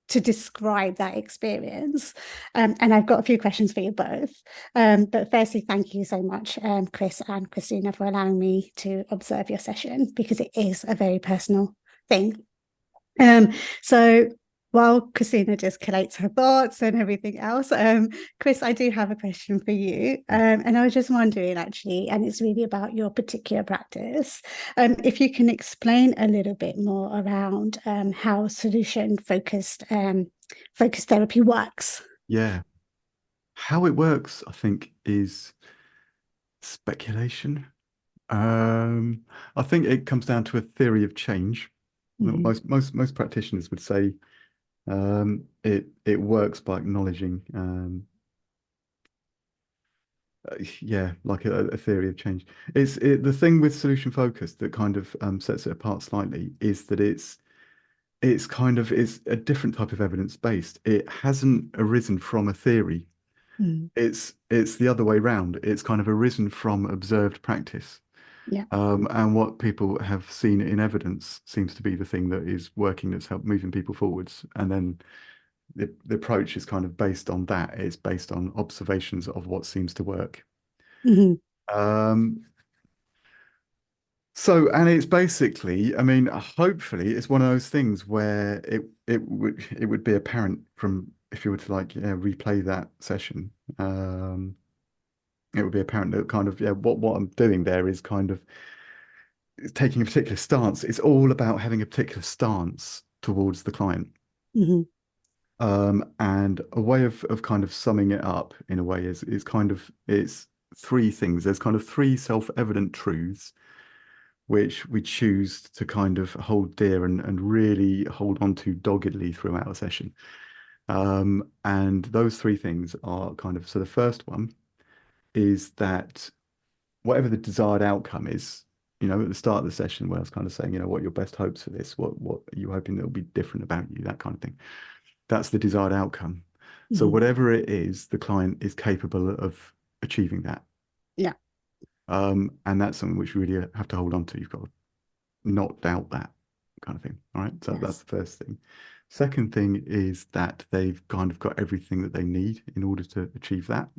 to describe that experience. And I've got a few questions for you both. But firstly, thank you so much, Chris and Kristina, for allowing me to observe your session, because it is a very personal thing. So while Kristina just collates her thoughts and everything else, Chris, I do have a question for you. And I was just wondering, actually, and it's really about your particular practice, if you can explain a little bit more around how solution-focused therapy works. Yeah. How it works, I think, is speculation. I think it comes down to a theory of change. Most practitioners would say it works by acknowledging yeah, like a theory of change. The thing with solution focus that kind of sets it apart slightly is that it's a different type of evidence based. It hasn't arisen from a theory. It's the other way round. It's kind of arisen from observed practice. Yeah. And what people have seen in evidence seems to be the thing that is working, that's helped moving people forwards. And then the approach is kind of based on that. It's based on observations of what seems to work. So, and it's basically, I mean, hopefully it's one of those things where it would be apparent from, if you were to like replay that session, it would be apparent that kind of what I'm doing there is kind of taking a particular stance. It's all about having a particular stance towards the client. And a way of kind of summing it up in a way is kind of, it's three things. There's kind of three self-evident truths which we choose to kind of hold dear and really hold on to doggedly throughout a session. And those three things are kind of, so the first one is that whatever the desired outcome is, at the start of the session where I was kind of saying, what are your best hopes for this? What are you hoping that will be different about you? That kind of thing. That's the desired outcome. So whatever it is, the client is capable of achieving that. Yeah. And that's something which we really have to hold on to. You've got to not doubt that kind of thing. All right. So that's the first thing. Second thing is that they've kind of got everything that they need in order to achieve that.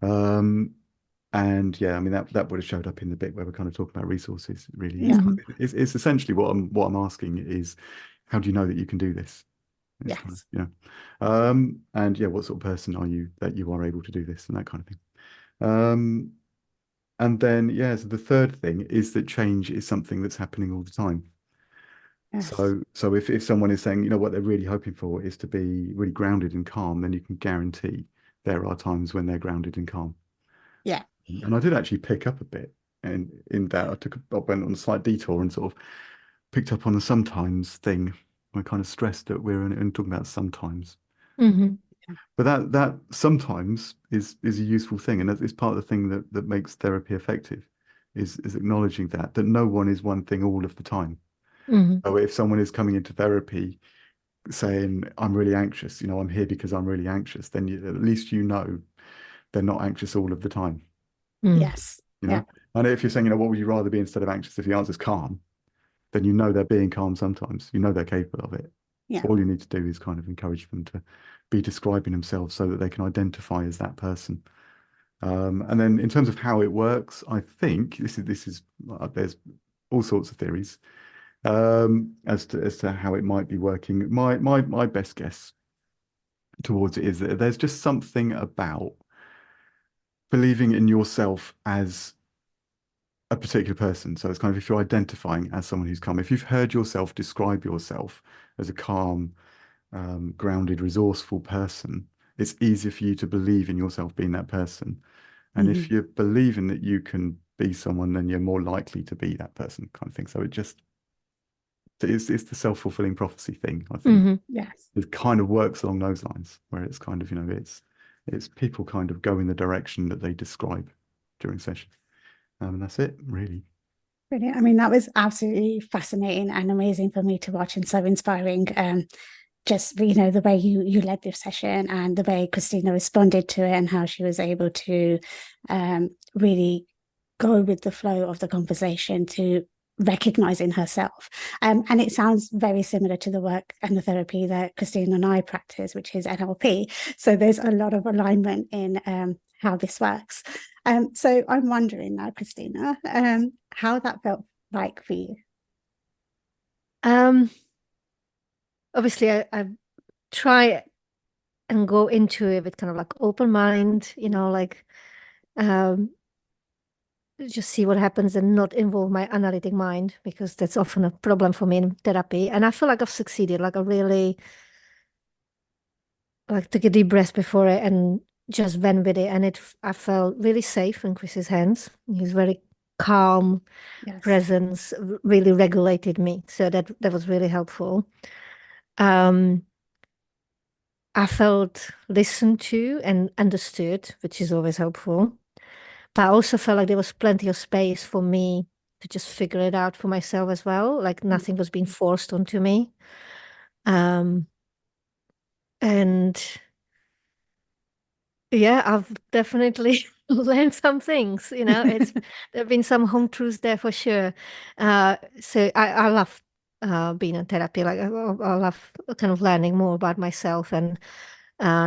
And yeah, I mean that would have showed up in the bit where we're kind of talking about resources. Really, it's essentially what I'm asking is, how do you know that you can do this? It's kind of, and yeah, what sort of person are you that you are able to do this and that kind of thing. And then so the third thing is that change is something that's happening all the time. So if someone is saying, what they're really hoping for is to be really grounded and calm, then you can guarantee there are times when they're grounded and calm. Yeah. And I did actually pick up a bit, and in that I went on a slight detour and sort of picked up on the sometimes thing. I kind of stressed that we're talking about sometimes. But that sometimes is a useful thing, and it's part of the thing that makes therapy effective, is acknowledging that no one is one thing all of the time. So if someone is coming into therapy saying, I'm really anxious, I'm here because I'm really anxious, then at least they're not anxious all of the time. Yes. And if you're saying, what would you rather be instead of anxious? If the answer is calm, then they're being calm sometimes. They're capable of it. All you need to do is kind of encourage them to be describing themselves so that they can identify as that person. And then in terms of how it works, I think this is there's all sorts of theories as to how it might be working. My best guess towards it is that there's just something about believing in yourself as a particular person. So it's kind of, if you're identifying as someone who's calm, if you've heard yourself describe yourself as a calm, grounded, resourceful person, it's easier for you to believe in yourself being that person. And if you're believing that you can be someone, then you're more likely to be that person, kind of thing. So it just it's the self-fulfilling prophecy thing, I think. Yes. It kind of works along those lines, where it's kind of, it's people kind of go in the direction that they describe during session. And that's it, really. Brilliant. I mean, that was absolutely fascinating and amazing for me to watch and so inspiring. Just, the way you led this session and the way Kristina responded to it and how she was able to really go with the flow of the conversation to recognizing herself. And it sounds very similar to the work and the therapy that Kristina and I practice, which is NLP. So there's a lot of alignment in how this works. So I'm wondering now, Kristina, how that felt like for you. Obviously, I try and go into it with kind of like open mind, just see what happens and not involve my analytic mind, because that's often a problem for me in therapy. And I feel like I've succeeded. Like I really took a deep breath before it and just went with it. And I felt really safe in Chris's hands. He's very calm presence, really regulated me. So that was really helpful. I felt listened to and understood, which is always helpful. But I also felt like there was plenty of space for me to just figure it out for myself as well. Like nothing was being forced onto me. And yeah, I've definitely learned some things, there have been some home truths there for sure. So I love being in therapy. Like I love kind of learning more about myself, and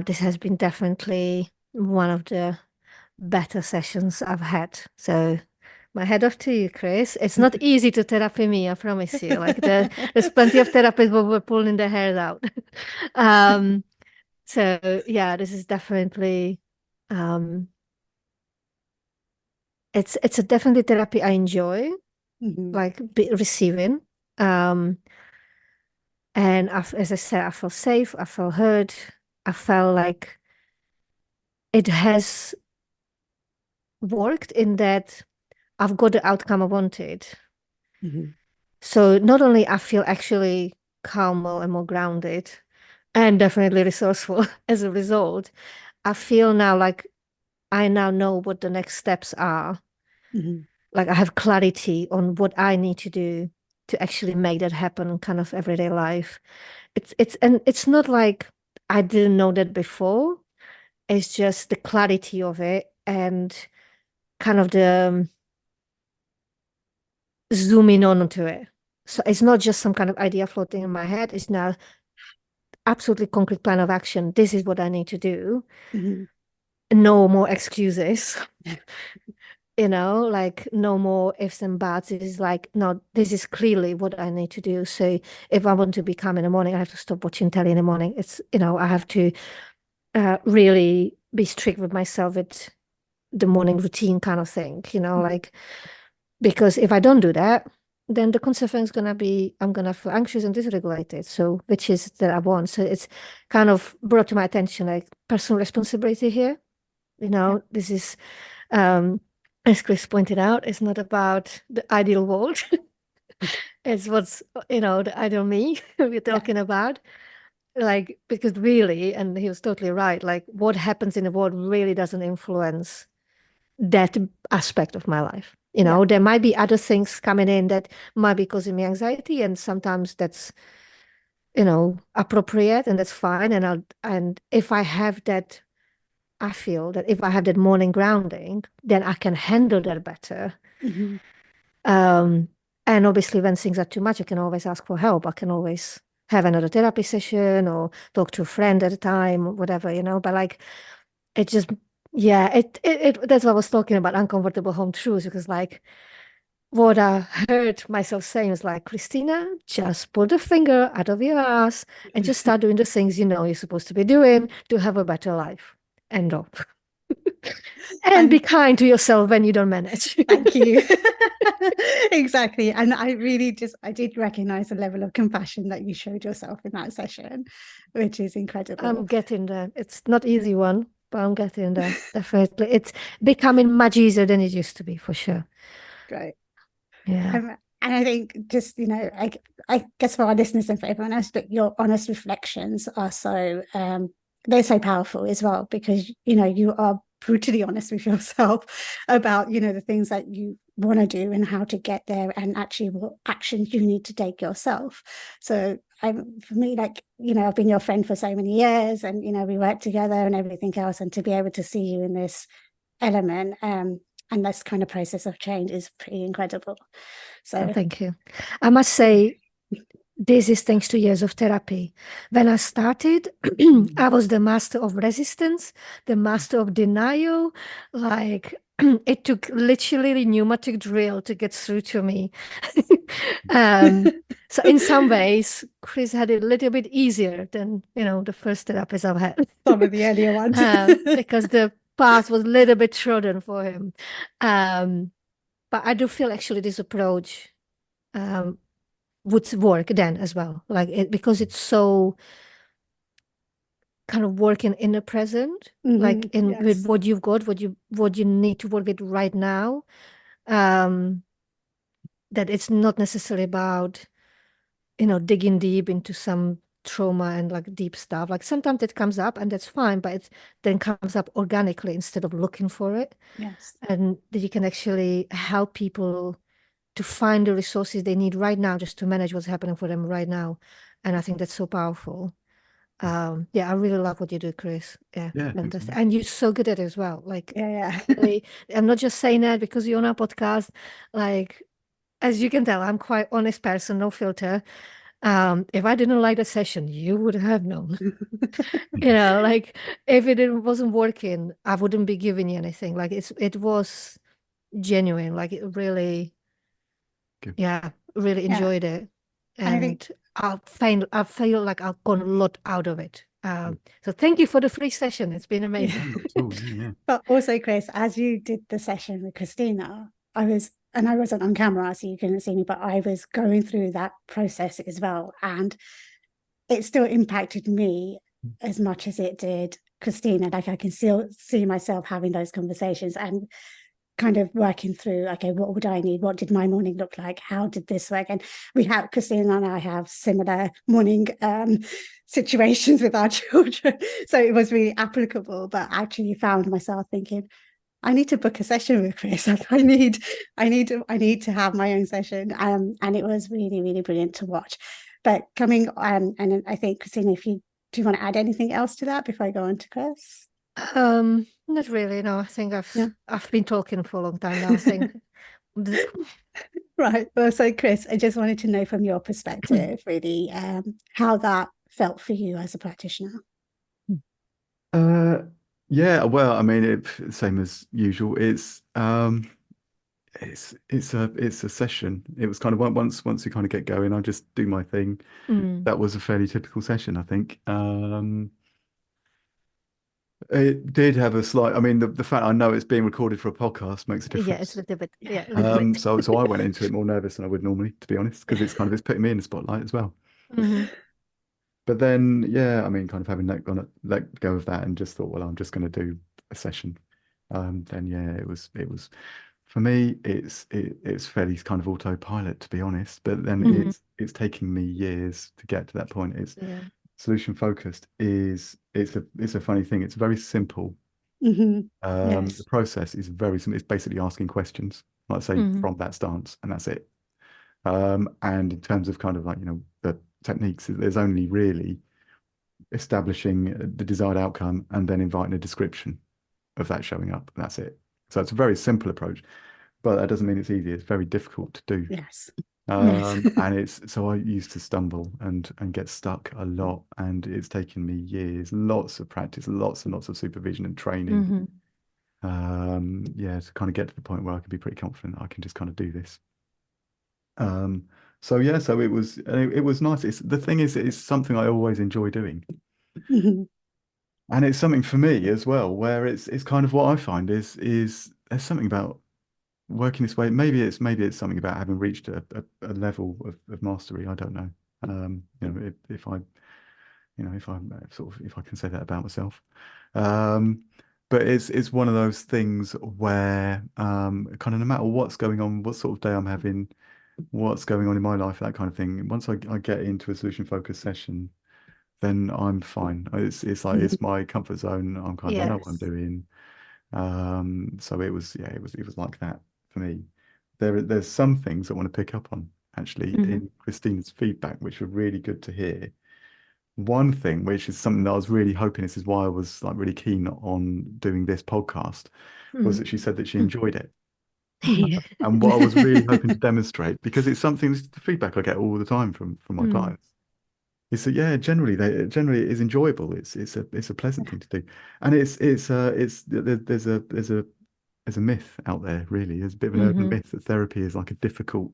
this has been definitely one of the better sessions I've had. So my head off to you, Chris. It's not easy to therapy me, I promise you. Like there's plenty of therapists who were pulling their hair out. So yeah, this is definitely it's a definitely therapy I enjoy, like receiving. And as I said, I feel safe, I feel heard, I felt like it has worked in that I've got the outcome I wanted. So not only I feel actually calmer and more grounded and definitely resourceful as a result, I feel now like I now know what the next steps are. Like I have clarity on what I need to do to actually make that happen in kind of everyday life. It's not like I didn't know that before. It's just the clarity of it and kind of the zooming on onto it. So it's not just some kind of idea floating in my head. It's now absolutely concrete plan of action. This is what I need to do. No more excuses. Like no more ifs and buts. It is like, no, this is clearly what I need to do. So if I want to be calm in the morning, I have to stop watching telly in the morning. It's, I have to really be strict with myself with the morning routine kind of thing, like, because if I don't do that, then the consequence is going to be, I'm going to feel anxious and dysregulated. So, which is that I want. So it's kind of brought to my attention, like personal responsibility here. This is, as Chris pointed out, it's not about the ideal world. It's what's, the ideal me we're talking about. Like, because really, and he was totally right, like what happens in the world really doesn't influence that aspect of my life. There might be other things coming in that might be causing me anxiety, and sometimes that's, appropriate, and that's fine. And if I have that, I feel that if I have that morning grounding, then I can handle that better. And obviously when things are too much, I can always ask for help. I can always have another therapy session or talk to a friend at a time, whatever, but like, it just, that's what I was talking about, uncomfortable home truths, because like what I heard myself saying was like, Kristina, just pull the finger out of your ass and just start doing the things you're supposed to be doing to have a better life. End of. And be kind to yourself when you don't manage. Thank you. Exactly. And I did recognize the level of compassion that you showed yourself in that session, which is incredible. I'm getting there. It's not easy one, but I'm getting there. Definitely. It's becoming much easier than it used to be, for sure. Great. Yeah. And I think just, I guess for our listeners and for everyone else, that your honest reflections are so, they're so powerful as well, because, you are brutally honest with yourself about, the things that you want to do and how to get there, and actually what actions you need to take yourself. So for me, like, I've been your friend for so many years, and, we work together and everything else. And to be able to see you in this element, and this kind of process of change is pretty incredible. So Thank you. I must say, this is thanks to years of therapy. When I started, I was the master of resistance, the master of denial. Like, it took literally pneumatic drill to get through to me. So in some ways, Chris had it a little bit easier than, the first therapist I've had. some of the earlier ones. Because the path was a little bit trodden for him. But I do feel actually this approach would work then as well, because it's so kind of working in the present, like with what you've got, what you need to work with right now. That it's not necessarily about digging deep into some trauma and like deep stuff. Like sometimes it comes up and that's fine, but it then comes up organically instead of looking for it. Yes. And that you can actually help people to find the resources they need right now just to manage what's happening for them right now. And I think that's so powerful. I really love what you do, Chris. Yeah, fantastic. And you're so good at it as well. Like, really, I'm not just saying that because you're on our podcast. Like, as you can tell, I'm quite honest person, no filter. If I didn't like the session, you would have known. Like if it wasn't working, I wouldn't be giving you anything. Like it was genuine. Like it really, really enjoyed it. And I feel like I've got a lot out of it. So thank you for the free session. It's been amazing. But also, Chris, as you did the session with Kristina, I wasn't on camera, so you couldn't see me, but I was going through that process as well. And it still impacted me as much as it did Kristina. Like I can still see myself having those conversations and kind of working through, okay, what would I need? What did my morning look like? How did this work? And Kristina and I have similar morning situations with our children. So it was really applicable, but actually found myself thinking, I need to book a session with Chris. I need to have my own session. And it was really, really brilliant to watch. But and I think, Kristina, do you want to add anything else to that before I go on to Chris? Not really. No, I think I've been talking for a long time now. I think. Right. Well, so Chris, I just wanted to know from your perspective, really, how that felt for you as a practitioner. Yeah, well, I mean, same as usual. It's a session. It was kind of once you kind of get going, I just do my thing. That was a fairly typical session, I think. It did have a slight. I mean, the fact I know it's being recorded for a podcast makes a difference. Yeah, it's a little bit. Yeah, a little bit. So I went into it more nervous than I would normally, to be honest, because it's putting me in the spotlight as well. But then, yeah, I mean, kind of having let go of that and just thought, well, I'm just going to do a session. Then yeah, it was for me. It's fairly kind of autopilot, to be honest. But then it's taking me years to get to that point. Solution focused it's a funny thing. It's very simple. The process is very simple. It's basically asking questions, like say from that stance, and that's it. And in terms of kind of like, the techniques, there's only really establishing the desired outcome and then inviting a description of that showing up. That's it. So it's a very simple approach, but that doesn't mean it's easy. It's very difficult to do. Yes. And so I used to stumble and get stuck a lot, and it's taken me years, lots of practice, lots and lots of supervision and training. To kind of get to the point where I can be pretty confident I can just kind of do this. So it was nice. The thing is, it's something I always enjoy doing. And it's something for me as well, where it's kind of what I find is there's something about working this way. Maybe it's something about having reached a level of mastery. I don't know. If I if I can say that about myself. But it's one of those things where kind of no matter what's going on, what sort of day I'm having, what's going on in my life, that kind of thing. Once I get into a solution focused session, then I'm fine. It's like it's my comfort zone. I know what I'm Yes. doing. So it was, yeah, it was like that for me. There's some things I want to pick up on actually in Kristina's feedback, which were really good to hear. One thing, which is something that I was really hoping, this is why I was like really keen on doing this podcast, was that she said that she enjoyed it. Yeah. And what I was really hoping to demonstrate, because it's something, this is the feedback I get all the time from my clients, is that yeah, generally it is enjoyable. It's a pleasant thing to do, and there's a myth out there really. There's a bit of an urban myth that therapy is like a difficult,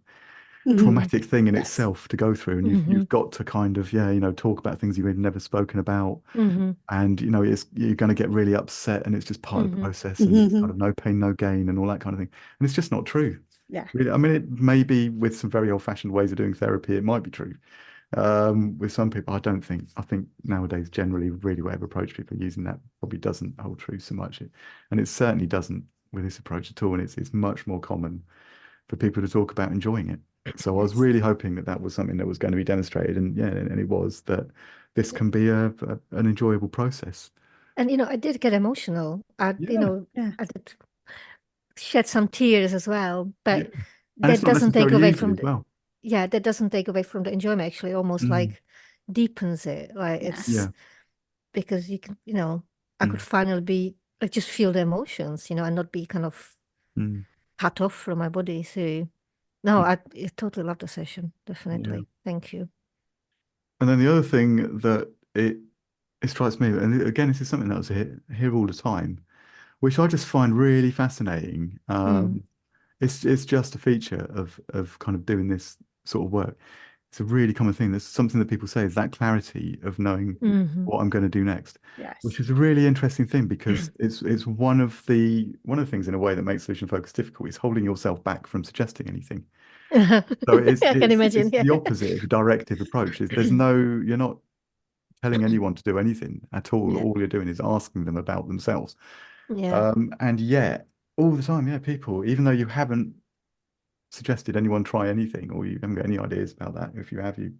traumatic thing in Yes. itself to go through, and you've got to kind of talk about things you've never spoken about, and you're going to get really upset, and it's just part of the process, and it's kind of no pain, no gain, and all that kind of thing, and it's just not true. Yeah. Really, I mean, it may be with some very old-fashioned ways of doing therapy, it might be true. With some people, I don't think. I think nowadays, generally, really whatever approach people are using, that probably doesn't hold true so much. And it certainly doesn't with this approach at all. And it's much more common for people to talk about enjoying it. So I was Yes. really hoping that that was something that was going to be demonstrated, and yeah, and it was that this can be an enjoyable process. And I did get emotional. Yeah, Yeah. I did shed some tears as well, yeah, but and it's that not doesn't take necessarily away easy from as well. that doesn't take away from the enjoyment, actually, almost Mm, like deepens it. Like Yeah. it's yeah, because you can, I could mm, finally be like just feel the emotions, and not be kind of mm, cut off from my body. So no, mm, I totally love the session. yeah. Definitely. Thank you. And then the other thing that it strikes me, and again, this is something that I was here all the time, which I just find really fascinating. Mm. It's just a feature of kind of doing this sort of work. It's a really common thing. There's something that people say is that clarity of knowing Hmm. what I'm going to do next, which Yes. is a really interesting thing because it's one of the things in a way that makes solution focus difficult is holding yourself back from suggesting anything. So it's I can it's imagine. it's Yeah. the opposite of a directive approach. You're not telling anyone to do anything at all. Yeah. All you're doing is asking them about themselves. Yeah. And yet, all the time, yeah, people, even though you haven't suggested anyone try anything or you haven't got any ideas about that, if you have, you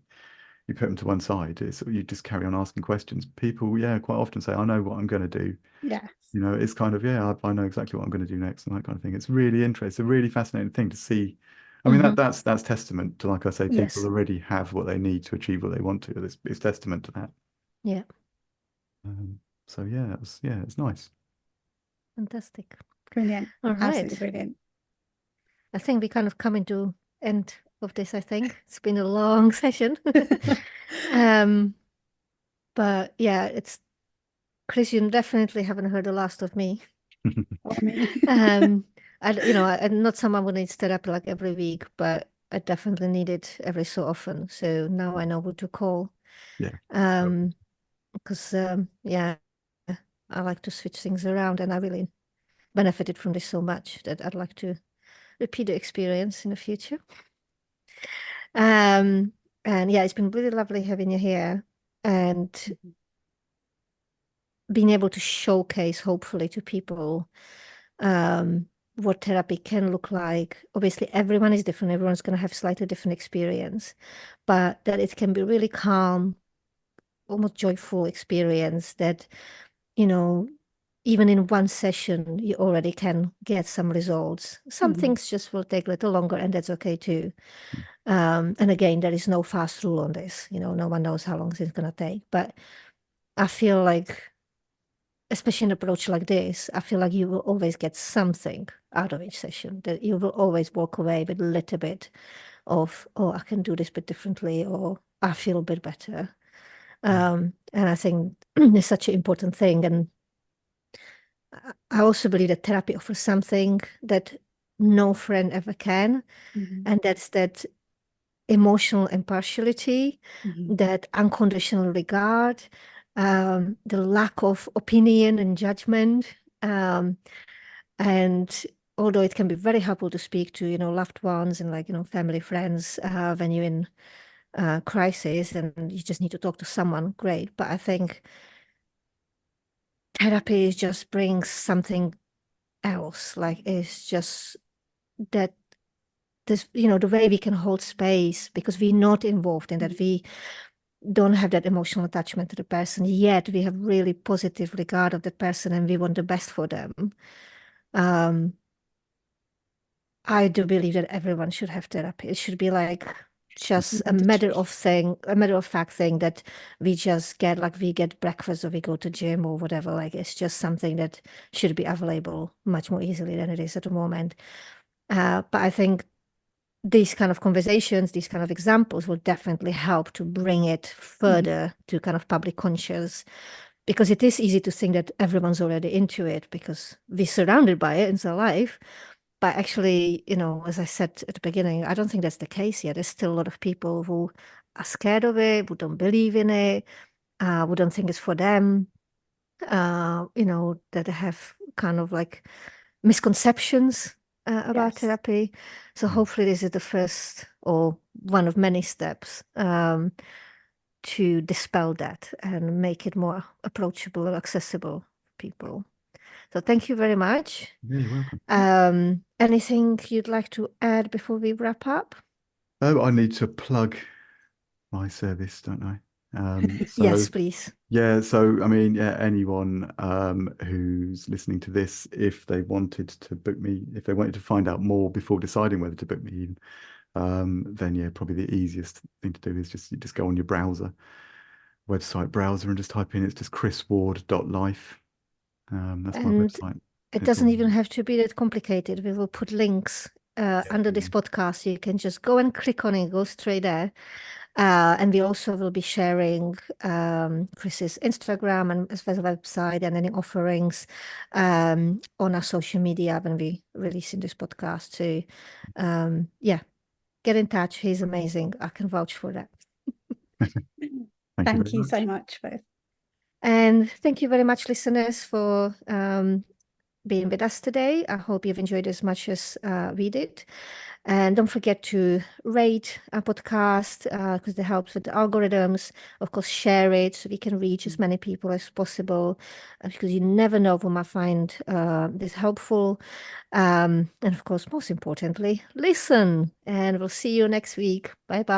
put them to one side. You just carry on asking questions. People, yeah, quite often say, I know what I'm going to do. Yes. It's kind of, yeah, I know exactly what I'm going to do next and that kind of thing. It's really interesting. It's a really fascinating thing to see. I mean, Hmm. that's testament to, like I say, people Yes. already have what they need to achieve what they want to. It's testament to that. Yeah. So yeah, it's nice. Fantastic. Brilliant. All Absolutely right. brilliant. I think we kind of coming to end of this, I think. It's been a long session. Um, but yeah, Chris, you definitely haven't heard the last of me. Oh, I mean, I'm not someone who needs therapy like every week, but I definitely need it every so often. So now I know who to call. Yeah. Because yeah, I like to switch things around, and I really benefited from this so much that I'd like to repeat the experience in the future. Um, and yeah, it's been really lovely having you here and being able to showcase, hopefully, to people what therapy can look like. Obviously, everyone is different. Everyone's going to have slightly different experience, but that it can be really calm, almost joyful experience that, you know, even in one session, you already can get some results. Some things just will take a little longer, and that's okay too. And again, there is no fast rule on this. No one knows how long it's going to take. But I feel like, especially an approach like this, I feel like you will always get something out of each session, that you will always walk away with a little bit of, oh, I can do this bit differently, or I feel a bit better. And I think it's such an important thing. And I also believe that therapy offers something that no friend ever can, and that's that emotional impartiality, that unconditional regard, the lack of opinion and judgment. And although it can be very helpful to speak to, loved ones and family, friends, when you're in crisis and you just need to talk to someone, great. But I think therapy just brings something else. Like it's just that this, the way we can hold space, because we're not involved in that. We don't have that emotional attachment to the person, yet we have really positive regard of the person and we want the best for them. I do believe that everyone should have therapy. It should be like just a matter of fact thing that we just get, like we get breakfast or we go to gym or whatever. Like it's just something that should be available much more easily than it is at the moment. But I think these kind of conversations, these kind of examples will definitely help to bring it further to kind of public conscious, because it is easy to think that everyone's already into it because we're surrounded by it in our life. But actually, as I said at the beginning, I don't think that's the case yet. There's still a lot of people who are scared of it, who don't believe in it, who don't think it's for them, that have kind of like misconceptions about therapy. So hopefully this is the first or one of many steps to dispel that and make it more approachable or accessible for people. So thank you very much. Yeah, you're welcome. Anything you'd like to add before we wrap up? Oh, I need to plug my service, don't I? Yes, please. Yeah, so I mean, yeah, anyone who's listening to this, if they wanted to book me, if they wanted to find out more before deciding whether to book me, then yeah, probably the easiest thing to do is just go on your website browser and just type in, it's just chrisward.life. That's my website. It doesn't even have to be that complicated. We will put links under this podcast. You can just go and click on it, go straight there. And we also will be sharing Chris's Instagram and as well as website and any offerings on our social media when we releasing this podcast too. Yeah, get in touch. He's amazing. I can vouch for that. Thank you so much, both. And thank you very much, listeners, for being with us today. I hope you've enjoyed as much as we did. And don't forget to rate our podcast because it helps with the algorithms. Of course, share it so we can reach as many people as possible because you never know who might find this helpful. And of course, most importantly, listen. And we'll see you next week. Bye-bye.